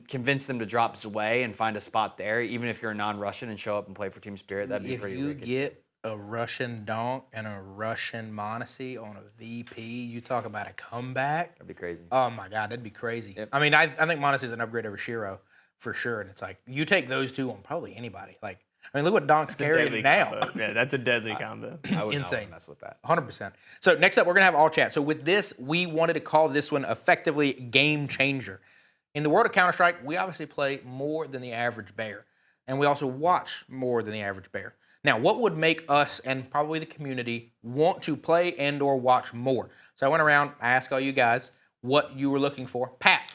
convince them to drop Zwei and find a spot there, even if you're a non-Russian and show up and play for Team Spirit, that'd be pretty wicked. If you get a Russian Donk and a Russian Mondesi on a VP, you talk about a comeback. That'd be crazy. Oh my God, that'd be crazy. Yep. I mean, I think Mondesi's an upgrade over Shiro for sure. And it's like, you take those two on probably anybody. Like, I mean, look what Donk's carrying now. Combo. Yeah, that's a deadly combo. I would Insane. not mess with that. 100%. So next up, we're going to have all chat. So with this, we wanted to call this one effectively game changer. In the world of Counter-Strike, we obviously play more than the average bear. And we also watch more than the average bear. Now, what would make us and probably the community want to play and or watch more? So I went around, I asked all you guys what you were looking for. Pat,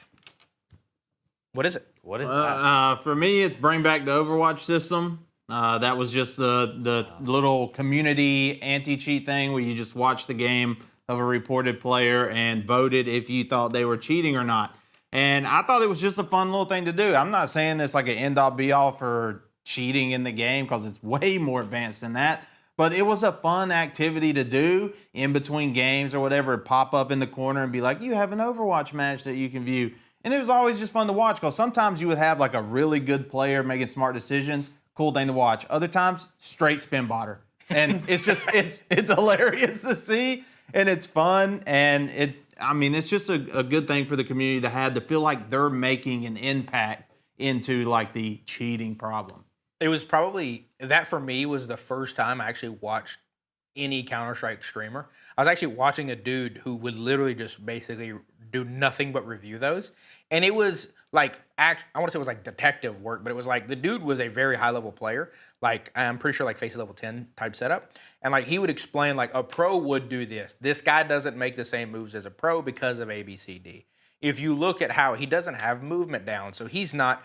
what is it? What is that? For me, it's bring back the Overwatch system. That was just the little community anti-cheat thing where you just watch the game of a reported player and voted if you thought they were cheating or not. And I thought it was just a fun little thing to do. I'm not saying it's like an end-all be-all for cheating in the game because it's way more advanced than that. But it was a fun activity to do in between games or whatever. Pop up in the corner and be like, you have an Overwatch match that you can view. And it was always just fun to watch because sometimes you would have like a really good player making smart decisions. Cool thing to watch. Other times, straight spin botter. And it's just, it's hilarious to see and it's fun. And it's just a good thing for the community to have to feel like they're making an impact into like the cheating problem. It was probably, that for me was the first time I actually watched any Counter-Strike streamer. I was actually watching a dude who would literally just basically do nothing but review those. And it was like, I want to say it was like detective work, but it was like the dude was a very high level player. Like, I'm pretty sure like face level 10 type setup. And like he would explain like a pro would do this. This guy doesn't make the same moves as a pro because of A, B, C, D. If you look at how he doesn't have movement down, so he's not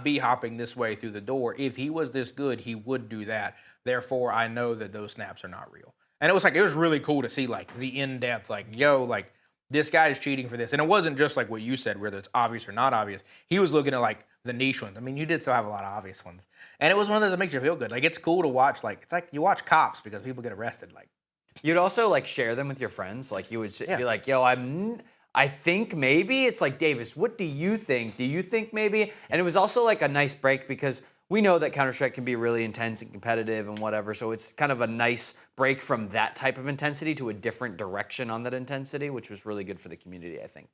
b-hopping this way through the door. If he was this good, he would do that. Therefore, I know that those snaps are not real. And it was really cool to see like the in-depth, like, yo, like this guy is cheating for this. And it wasn't just like what you said, whether it's obvious or not obvious. He was looking at like the niche ones. I mean, you did still have a lot of obvious ones. And it was one of those that makes you feel good. Like, it's cool to watch. Like, it's like you watch Cops because people get arrested. Like, you'd also like share them with your friends. Like you would be like, yo, I think maybe. It's like, Davis, what do you think? Do you think maybe? And it was also like a nice break because we know that Counter-Strike can be really intense and competitive and whatever. So it's kind of a nice break from that type of intensity to a different direction on that intensity, which was really good for the community, I think.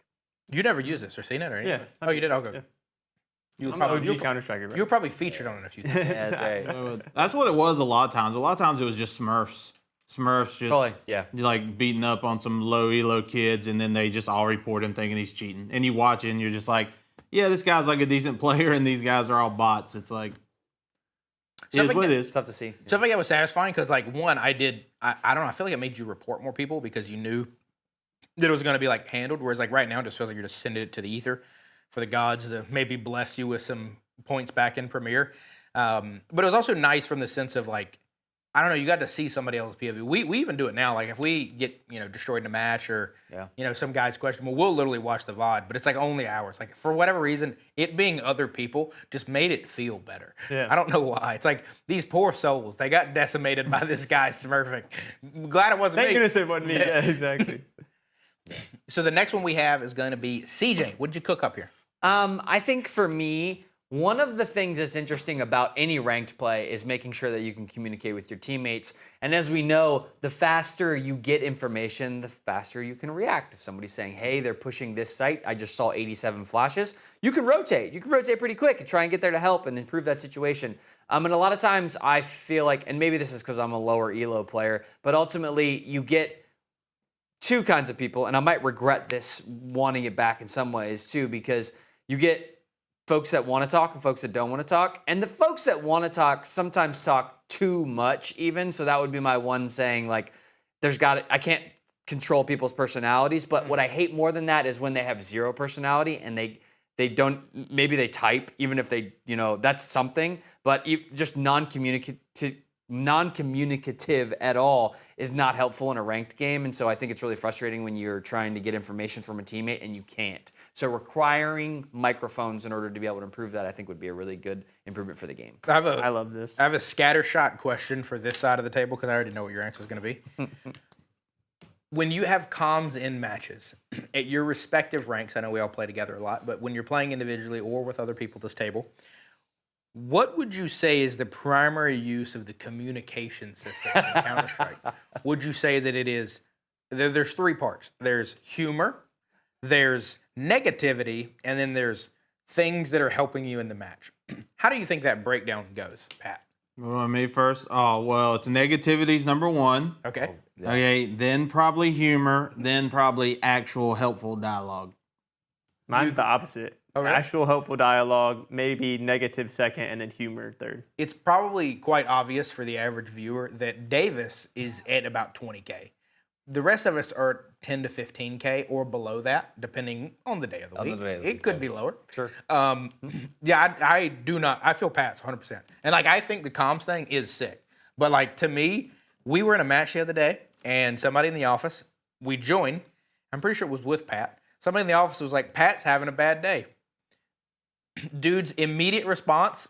You never used this or seen it or anything? Yeah. Oh, you did? Okay. Yeah. You were I'm probably, an OG Counter-Striker, bro. you were probably featured on it a few times. Yeah, that's right. That's what it was a lot of times. A lot of times it was just Smurfs. Smurfs just Totally, yeah. like beating up on some low elo kids, and then they just all report him thinking he's cheating. And you watch it, and you're just like, yeah, this guy's like a decent player, and these guys are all bots. It's like, it is what it is. It's tough to see. Stuff like that was satisfying because, like, one, I don't know, I feel like it made you report more people because you knew that it was going to be like handled. Whereas like right now, it just feels like you're just sending it to the ether for the gods to maybe bless you with some points back in Premier. But it was also nice from the sense of like, I don't know, you got to see somebody else's POV. We even do it now. Like if we get, destroyed in a match or, some guy's questionable, we'll literally watch the VOD, but it's like only hours. Like for whatever reason, it being other people just made it feel better. Yeah. I don't know why. It's like these poor souls, they got decimated by this guy smurfing. Glad it wasn't Thank me. goodness it wasn't me. Yeah, exactly. So the next one we have is going to be CJ. What did you cook up here? I think for me, one of the things that's interesting about any ranked play is making sure that you can communicate with your teammates. And as we know, the faster you get information, the faster you can react. If somebody's saying, hey, they're pushing this site, I just saw 87 flashes, you can rotate. You can rotate pretty quick and try and get there to help and improve that situation. And a lot of times I feel like, and maybe this is because I'm a lower elo player, but ultimately you get two kinds of people, and I might regret this wanting it back in some ways too, because you get folks that want to talk and folks that don't want to talk. And the folks that want to talk sometimes talk too much even. So that would be my one saying, like, I can't control people's personalities. But what I hate more than that is when they have zero personality and they don't, maybe they type, even if they, that's something. But just non-communicative at all is not helpful in a ranked game. And so I think it's really frustrating when you're trying to get information from a teammate and you can't. So requiring microphones in order to be able to improve that, I think, would be a really good improvement for the game. I love this. I have a scattershot question for this side of the table because I already know what your answer is going to be. When you have comms in matches at your respective ranks, I know we all play together a lot, but when you're playing individually or with other people at this table, what would you say is the primary use of the communication system in Counter-Strike? Would you say that it is, there's three parts. There's humor, there's negativity, and then there's things that are helping you in the match. How do you think that breakdown goes, Pat? Well, me first. Oh, well, it's negativity's number one. Okay. Okay, then probably humor, then probably actual helpful dialogue. Mine's the opposite. Okay. Actual helpful dialogue, maybe negative second, and then humor third. It's probably quite obvious for the average viewer that Davis is at about 20K. The rest of us are 10 to 15K or below that, depending on the day of the week. It could be lower. Sure. Yeah, I do not. I feel Pat's 100%. And, like, I think the comms thing is sick. But, like, to me, we were in a match the other day, and somebody in the office, we joined. I'm pretty sure it was with Pat. Somebody in the office was like, Pat's having a bad day. Dude's immediate response,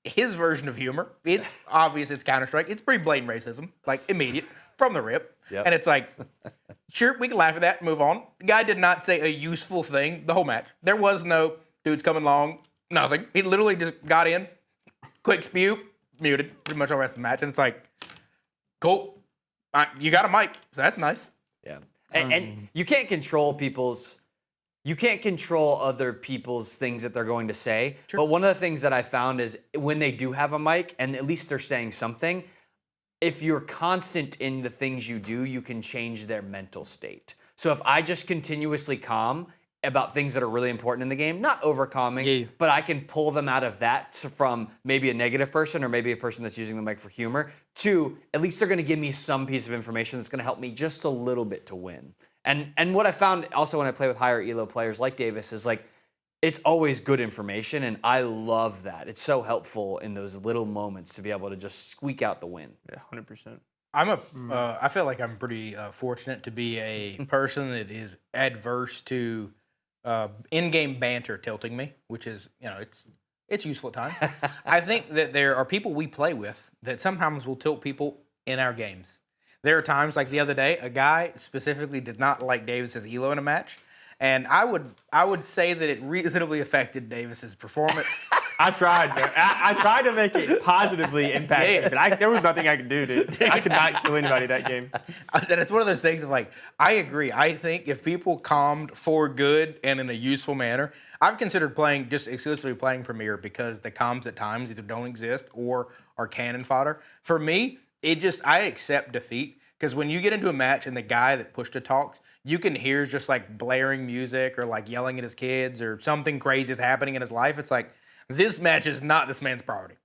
his version of humor, it's obvious it's Counter-Strike. It's pretty blatant racism, like immediate, from the rip. Yep. And it's like, sure, we can laugh at that and move on. The guy did not say a useful thing the whole match. There was no dudes coming along, nothing. He literally just got in, quick spew, muted, pretty much all the rest of the match. And it's like, cool, you got a mic, so that's nice. Yeah. And you can't control other people's things that they're going to say. Sure. But one of the things that I found is when they do have a mic and at least they're saying something, if you're constant in the things you do, you can change their mental state. So if I just continuously calm about things that are really important in the game, not over-calming, but I can pull them out of that from maybe a negative person or maybe a person that's using the mic for humor to at least they're going to give me some piece of information that's going to help me just a little bit to win. And what I found also when I play with higher elo players like Davis is like, it's always good information, and I love that. It's so helpful in those little moments to be able to just squeak out the win. Yeah, 100%. I feel like I'm pretty fortunate to be a person that is adverse to in-game banter tilting me, which is, it's useful at times. I think that there are people we play with that sometimes will tilt people in our games. There are times, like the other day, a guy specifically did not like Davis's elo in a match, and I would say that it reasonably affected Davis's performance. I tried. I tried to make it positively impactful, but there was nothing I could do, dude. I could not kill anybody that game. And it's one of those things of like, I agree. I think if people calmed for good and in a useful manner, I've considered playing just exclusively playing Premier because the comms at times either don't exist or are cannon fodder. For me, I accept defeat. Because when you get into a match and the guy that push to talks, you can hear just like blaring music or like yelling at his kids or something crazy is happening in his life. It's like, this match is not this man's priority.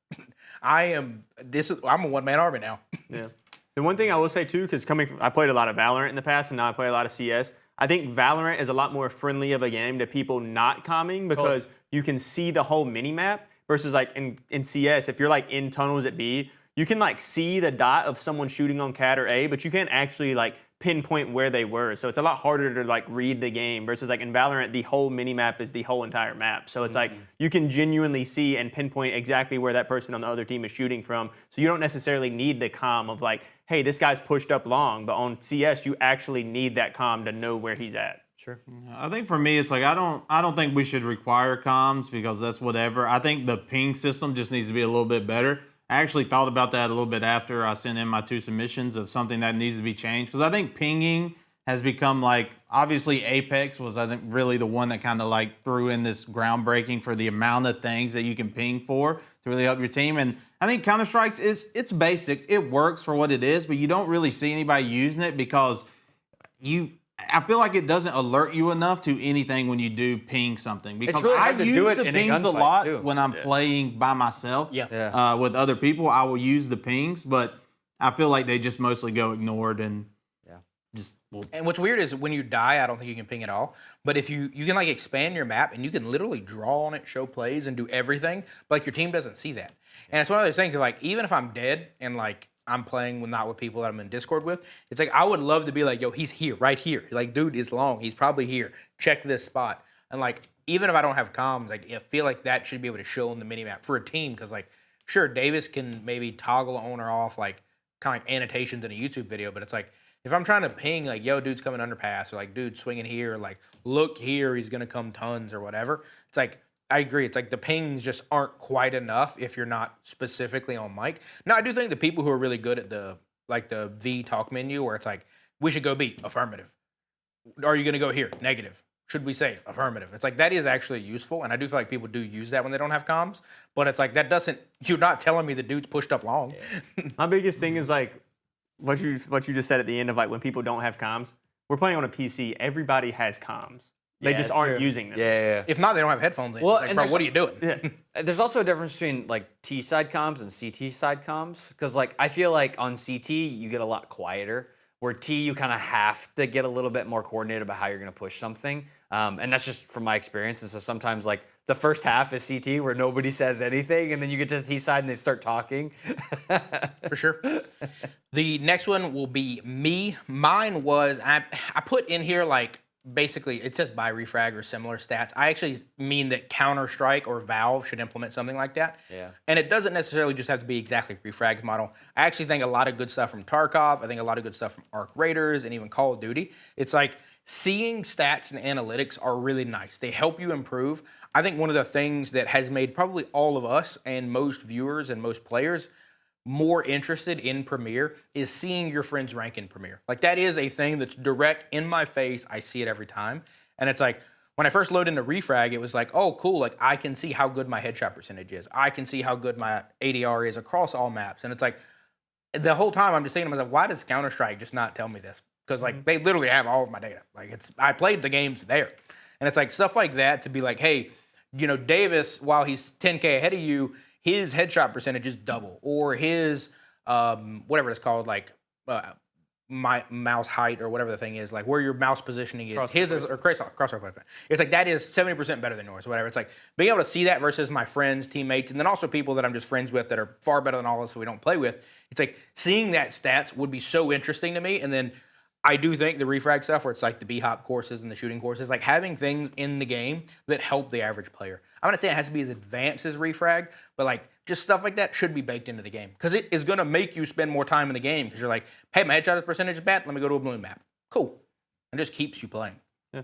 I'm a one-man army now. Yeah. The one thing I will say too, because I played a lot of Valorant in the past and now I play a lot of CS, I think Valorant is a lot more friendly of a game to people not comming because you can see the whole mini map versus like in CS, if you're like in tunnels at B, you can like see the dot of someone shooting on Cat or A, but you can't actually like pinpoint where they were. So it's a lot harder to like read the game versus like in Valorant, the whole mini map is the whole entire map. So it's like you can genuinely see and pinpoint exactly where that person on the other team is shooting from. So you don't necessarily need the comm of like, hey, this guy's pushed up long. But on CS, you actually need that comm to know where he's at. Sure. I think for me, it's like I don't think we should require comms because that's whatever. I think the ping system just needs to be a little bit better. I actually thought about that a little bit after I sent in my 2 submissions of something that needs to be changed because I think pinging has become like, obviously Apex was, I think, really the one that kind of like threw in this groundbreaking for the amount of things that you can ping for to really help your team. And I think Counter-Strike it's basic. It works for what it is, but you don't really see anybody using it because I feel like it doesn't alert you enough to anything when you do ping something. Because really I hard to use do it the in a pings a gunfight, lot too. when I'm playing by myself. Yeah. With other people, I will use the pings, but I feel like they just mostly go ignored and just. And what's weird is when you die, I don't think you can ping at all. But if you can like expand your map and you can literally draw on it, show plays, and do everything, but like your team doesn't see that. And it's one of those things of like, even if I'm dead and like I'm playing not with people that I'm in Discord with, it's like I would love to be like, yo, he's here, right here. Like, dude is long. He's probably here. Check this spot. And like, even if I don't have comms, like I feel like that should be able to show in the minimap for a team. Because like, sure, Davis can maybe toggle on or off like kind of like annotations in a YouTube video, but it's like if I'm trying to ping like, yo, dude's coming underpass, or like, dude swinging here, or like, look here, he's gonna come tons or whatever. It's like, I agree. It's like the pings just aren't quite enough if you're not specifically on mic. Now, I do think the people who are really good at the V talk menu where it's like, we should go B, affirmative. Are you going to go here? Negative. Should we save? Affirmative. It's like that is actually useful, and I do feel like people do use that when they don't have comms, but it's like that doesn't, you're not telling me the dude's pushed up long. My biggest thing is like what you just said at the end of like when people don't have comms. We're playing on a PC. Everybody has comms. They just aren't using them. Yeah. If not, they don't have headphones in. Well, It's like, and bro, there's what are you doing? There's also a difference between like T side comms and CT side comms because like I feel like on CT you get a lot quieter, where T you kind of have to get a little bit more coordinated about how you're going to push something, and that's just from my experience. And so sometimes like the first half is CT where nobody says anything, and then you get to the T side and they start talking. For sure. The next one will be me. Mine was I put in here like. Basically, it says by refrag or similar stats. I actually mean that Counter-Strike or Valve should implement something like that. Yeah. And it doesn't necessarily just have to be exactly refrag's model. I actually think a lot of good stuff from Tarkov. I think a lot of good stuff from Arc Raiders and even Call of Duty. It's like seeing stats and analytics are really nice. They help you improve. I think one of the things that has made probably all of us and most viewers and most players more interested in Premiere is seeing your friends rank in Premiere. Like that is a thing that's direct in my face. I see it every time. And it's like, when I first load into Refrag, it was like, oh, cool. Like I can see how good my headshot percentage is. I can see how good my ADR is across all maps. And it's like, the whole time I'm just thinking to myself, why does Counter-Strike just not tell me this? Because like they literally have all of my data. Like I played the games there. And it's like stuff like that to be like, hey, you know, Davis, while he's 10K ahead of you, his headshot percentage is double, or his whatever it's called, like my mouse height or whatever the thing is, like where your mouse positioning is. His is or crosshair placement. It's like that is 70% better than yours, or whatever. It's like being able to see that versus my friends, teammates, and then also people that I'm just friends with that are far better than all of us who we don't play with. It's like seeing that stats would be so interesting to me, and then. I do think the refrag stuff where it's like the B-hop courses and the shooting courses, like having things in the game that help the average player. I'm not saying it has to be as advanced as refrag, but like just stuff like that should be baked into the game because it is going to make you spend more time in the game because you're like, hey, my headshot percentage is bad. Let me go to a balloon map. Cool. And just keeps you playing. Yeah.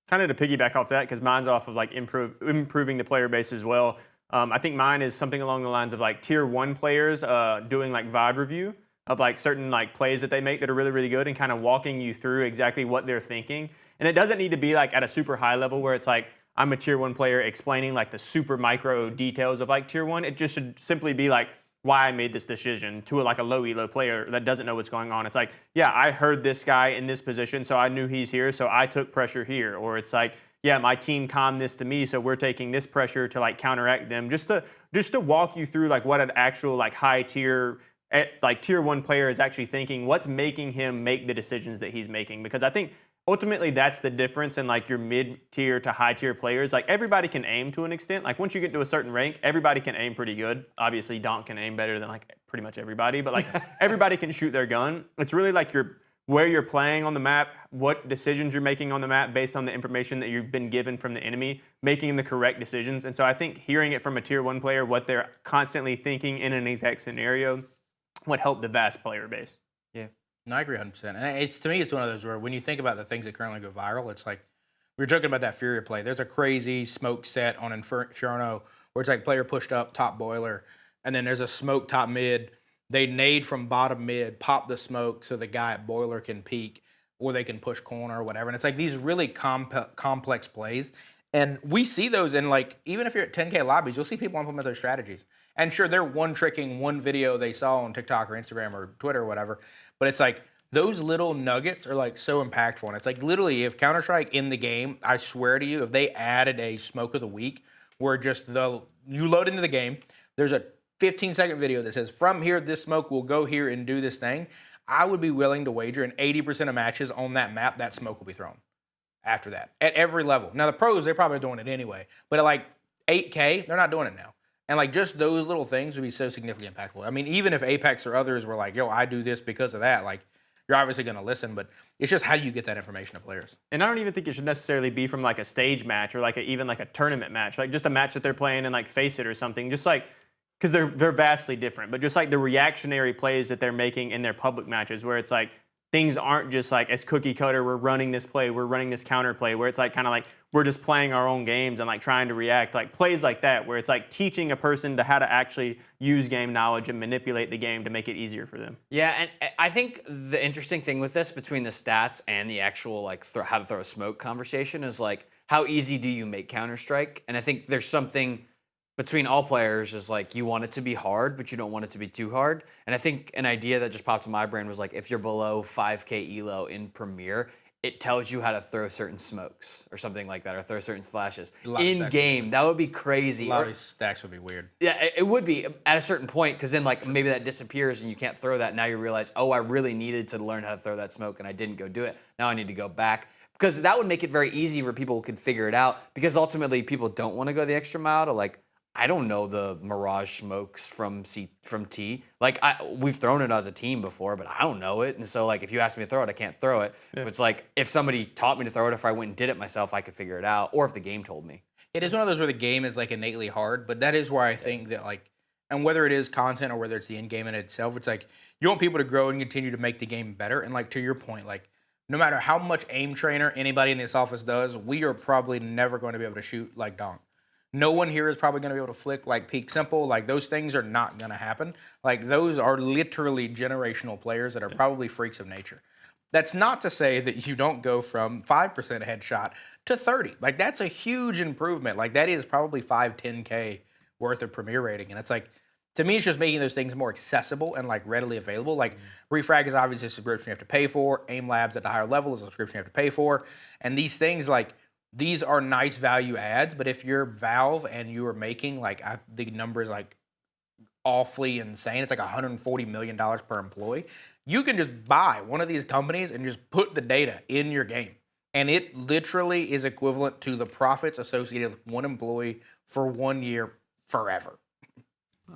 Kind of to piggyback off that because mine's off of like improving the player base as well. I think mine is something along the lines of like tier 1 players doing like VOD review of like certain like plays that they make that are really, really good and kind of walking you through exactly what they're thinking. And it doesn't need to be like at a super high level where it's like I'm a tier 1 player explaining like the super micro details of like tier 1. It just should simply be like why I made this decision to like a low elo player that doesn't know what's going on. It's like, yeah, I heard this guy in this position, so I knew he's here, so I took pressure here. Or it's like, yeah, my team calmed this to me, so we're taking this pressure to like counteract them. Just to walk you through like what an actual like high tier like tier 1 player is actually thinking, what's making him make the decisions that he's making. Because I think ultimately that's the difference in like your mid-tier to high-tier players. Like everybody can aim to an extent. Like once you get to a certain rank, everybody can aim pretty good. Obviously, Donk can aim better than like pretty much everybody, but like everybody can shoot their gun. It's really like where you're playing on the map, what decisions you're making on the map based on the information that you've been given from the enemy, making the correct decisions. And so I think hearing it from a tier 1 player, what they're constantly thinking in an exact scenario, would help the vast player base. Yeah. No, I agree 100%. And to me, it's one of those where when you think about the things that currently go viral, it's like we were joking about that Furia play. There's a crazy smoke set on Inferno where it's like player pushed up, top boiler, and then there's a smoke top mid. They nade from bottom mid, pop the smoke so the guy at boiler can peek, or they can push corner or whatever. And it's like these really complex plays. And we see those in like, even if you're at 10K lobbies, you'll see people implement those strategies. And sure, they're one-tricking one video they saw on TikTok or Instagram or Twitter or whatever. But it's like those little nuggets are like so impactful. And it's like literally if Counter-Strike in the game, I swear to you, if they added a smoke of the week where just you load into the game, there's a 15-second video that says, from here, this smoke will go here and do this thing, I would be willing to wager in 80% of matches on that map, that smoke will be thrown after that at every level. Now, the pros, they're probably doing it anyway, but at like 8K, they're not doing it now. And like just those little things would be so significantly impactful. I mean, even if Apex or others were like, yo, I do this because of that, like you're obviously going to listen, but it's just how do you get that information to players? And I don't even think it should necessarily be from like a stage match or like even like a tournament match, like just a match that they're playing and like Face It or something, just like, because they're vastly different, but just like the reactionary plays that they're making in their public matches where it's like things aren't just like as cookie cutter, we're running this play, we're running this counter play, where it's like kind of like we're just playing our own games and like trying to react, like plays like that where it's like teaching a person to how to actually use game knowledge and manipulate the game to make it easier for them. Yeah, and I think the interesting thing with this between the stats and the actual like how to throw a smoke conversation is like how easy do you make Counter-Strike? And I think there's something between all players is like you want it to be hard, but you don't want it to be too hard. And I think an idea that just popped in my brain was like if you're below 5K elo in Premiere, it tells you how to throw certain smokes or something like that, or throw certain flashes in game. That would be crazy. A lot of these stacks would be weird. Yeah, it would be at a certain point, because then like maybe that disappears and you can't throw that. Now you realize, oh, I really needed to learn how to throw that smoke and I didn't go do it. Now I need to go back. Because that would make it very easy for people who could figure it out, because ultimately people don't want to go the extra mile to like, I don't know the Mirage smokes from T. Like we've thrown it as a team before, but I don't know it. And so like if you ask me to throw it, I can't throw it. Yeah. But it's like if somebody taught me to throw it, if I went and did it myself, I could figure it out. Or if the game told me. It is one of those where the game is like innately hard, but that is where I think that like, and whether it is content or whether it's the end game in itself, it's like you want people to grow and continue to make the game better. And like to your point, like no matter how much aim trainer anybody in this office does, we are probably never going to be able to shoot like Donk. No one here is probably going to be able to flick like Peak Simple. Like those things are not going to happen. Like those are literally generational players that are probably freaks of nature. That's not to say that you don't go from 5% headshot to 30. Like that's a huge improvement. Like that is probably 5-10K worth of Premier rating. And it's like, to me, it's just making those things more accessible and like readily available. Like Refrag is obviously a subscription you have to pay for. Aim Labs at the higher level is a subscription you have to pay for. And these things like, these are nice value adds, but if you're Valve and you are making like the numbers like awfully insane, it's like $140 million per employee, you can just buy one of these companies and just put the data in your game. And it literally is equivalent to the profits associated with one employee for 1 year forever.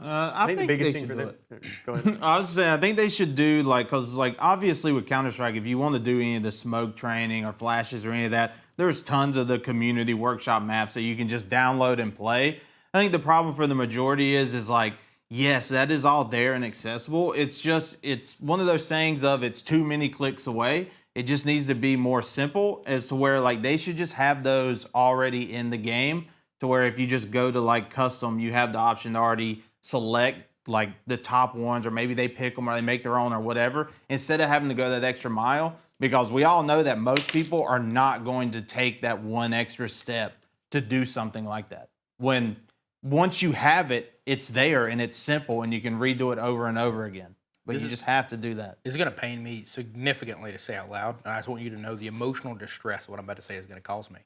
I think the biggest they thing should for do them. it. Go ahead. I was saying, I think they should do like, cause like obviously with Counter-Strike, if you want to do any of the smoke training or flashes or any of that, there's tons of the community workshop maps that you can just download and play. I think the problem for the majority is like, yes, that is all there and accessible. It's just, it's one of those things of it's too many clicks away. It just needs to be more simple as to where like they should just have those already in the game, to where if you just go to like custom, you have the option to already select like the top ones, or maybe they pick them or they make their own or whatever, instead of having to go that extra mile, because we all know that most people are not going to take that one extra step to do something like that. When once you have it, it's there and it's simple and you can redo it over and over again. But you just have to do that. It's going to pain me significantly to say out loud. And I just want you to know the emotional distress what I'm about to say is going to cause me.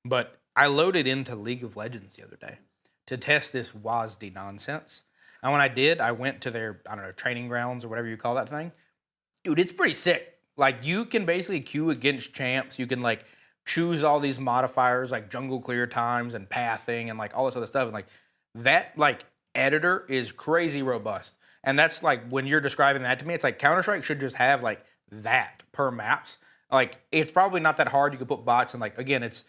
But I loaded into League of Legends the other day to test this WASD nonsense. And when I did, I went to their, I don't know, training grounds or whatever you call that thing. Dude, it's pretty sick. Like you can basically queue against champs. You can like choose all these modifiers like jungle clear times and pathing and like all this other stuff. And like that like editor is crazy robust. And that's like when you're describing that to me, it's like Counter-Strike should just have like that per maps. Like it's probably not that hard. You could put bots and like again, it's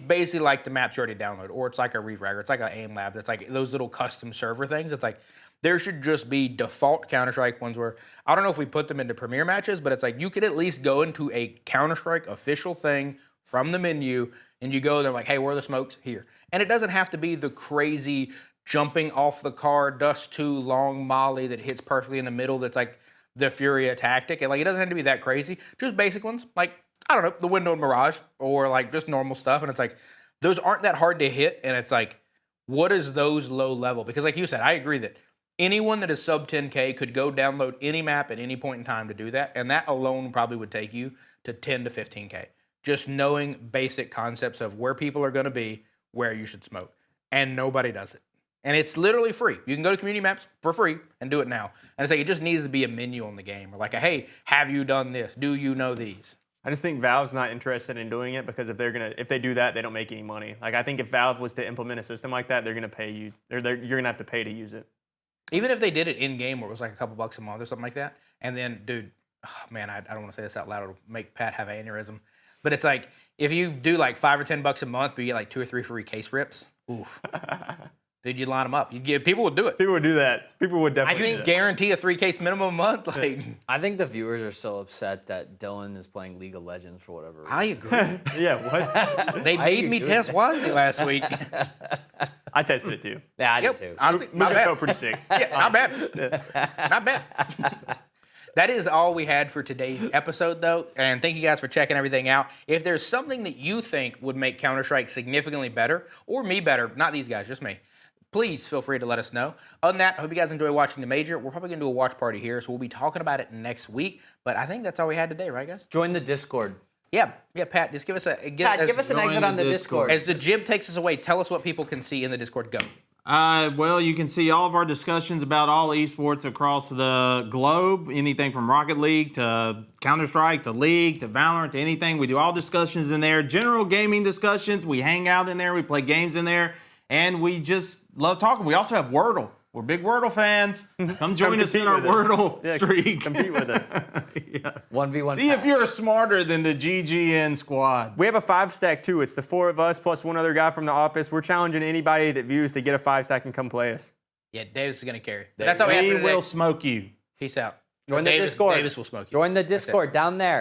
basically like the maps you already download, or it's like a refragger. It's like an aim lab. It's like those little custom server things. It's like there should just be default Counter-Strike ones where I don't know if we put them into premier matches, but it's like you could at least go into a Counter-Strike official thing from the menu and you go there like, hey, where are the smokes? Here. And it doesn't have to be the crazy jumping off the car, dust 2 long molly that hits perfectly in the middle. That's like the Furia tactic. And like, it doesn't have to be that crazy. Just basic ones. Like, I don't know, the window and mirage or like just normal stuff. And it's like, those aren't that hard to hit. And it's like, what is those low level? Because like you said, I agree that anyone that is sub 10K could go download any map at any point in time to do that. And that alone probably would take you to 10 to 15K. Just knowing basic concepts of where people are going to be, where you should smoke. And nobody does it. And it's literally free. You can go to community maps for free and do it now. And it's like, it just needs to be a menu on the game. Or like, hey, have you done this? Do you know these? I just think Valve's not interested in doing it because if they do that, they don't make any money. Like I think if Valve was to implement a system like that, they're gonna pay you. You're gonna have to pay to use it. Even if they did it in game where it was like a couple bucks a month or something like that, and then, dude, oh man, I don't want to say this out loud. It'll make Pat have an aneurysm. But it's like if you do like $5 or $10 a month, but you get like 2 or 3 free case rips. Oof. Dude, you'd line them up. People would do it. People would do that. People would definitely. I think guarantee a 3 case minimum a month. Like, I think the viewers are still upset that Dylan is playing League of Legends for whatever reason. I agree. Yeah, what? They made me test Wisely last week. I tested it too. Yeah, I did too. Honestly, not Moving bad. felt pretty sick. Yeah, not bad. Not bad. That is all we had for today's episode, though. And thank you guys for checking everything out. If there's something that you think would make Counter-Strike significantly better, or me better, not these guys, just me, please feel free to let us know. Other than that, I hope you guys enjoy watching the Major. We're probably going to do a watch party here, so we'll be talking about it next week. But I think that's all we had today, right, guys? Join the Discord. Yeah, Pat, just give us a... Give us an exit on the Discord. As the jib takes us away, tell us what people can see in the Discord. Go. Well, you can see all of our discussions about all esports across the globe. Anything from Rocket League to Counter-Strike to League to Valorant to anything. We do all discussions in there. General gaming discussions. We hang out in there. We play games in there. And we just love talking. We also have Wordle. We're big Wordle fans. Come join us in our Wordle streak. Compete with us. Yeah. 1v1. See if you're smarter than the GGN squad. We have a 5-stack too. It's the 4 of us plus one other guy from the office. We're challenging anybody that views to get a 5-stack and come play us. Yeah, Davis is going to carry. That's all we have for We today. will smoke you. Peace out. Join the Davis, Discord. Davis will smoke you. Join the Discord down there.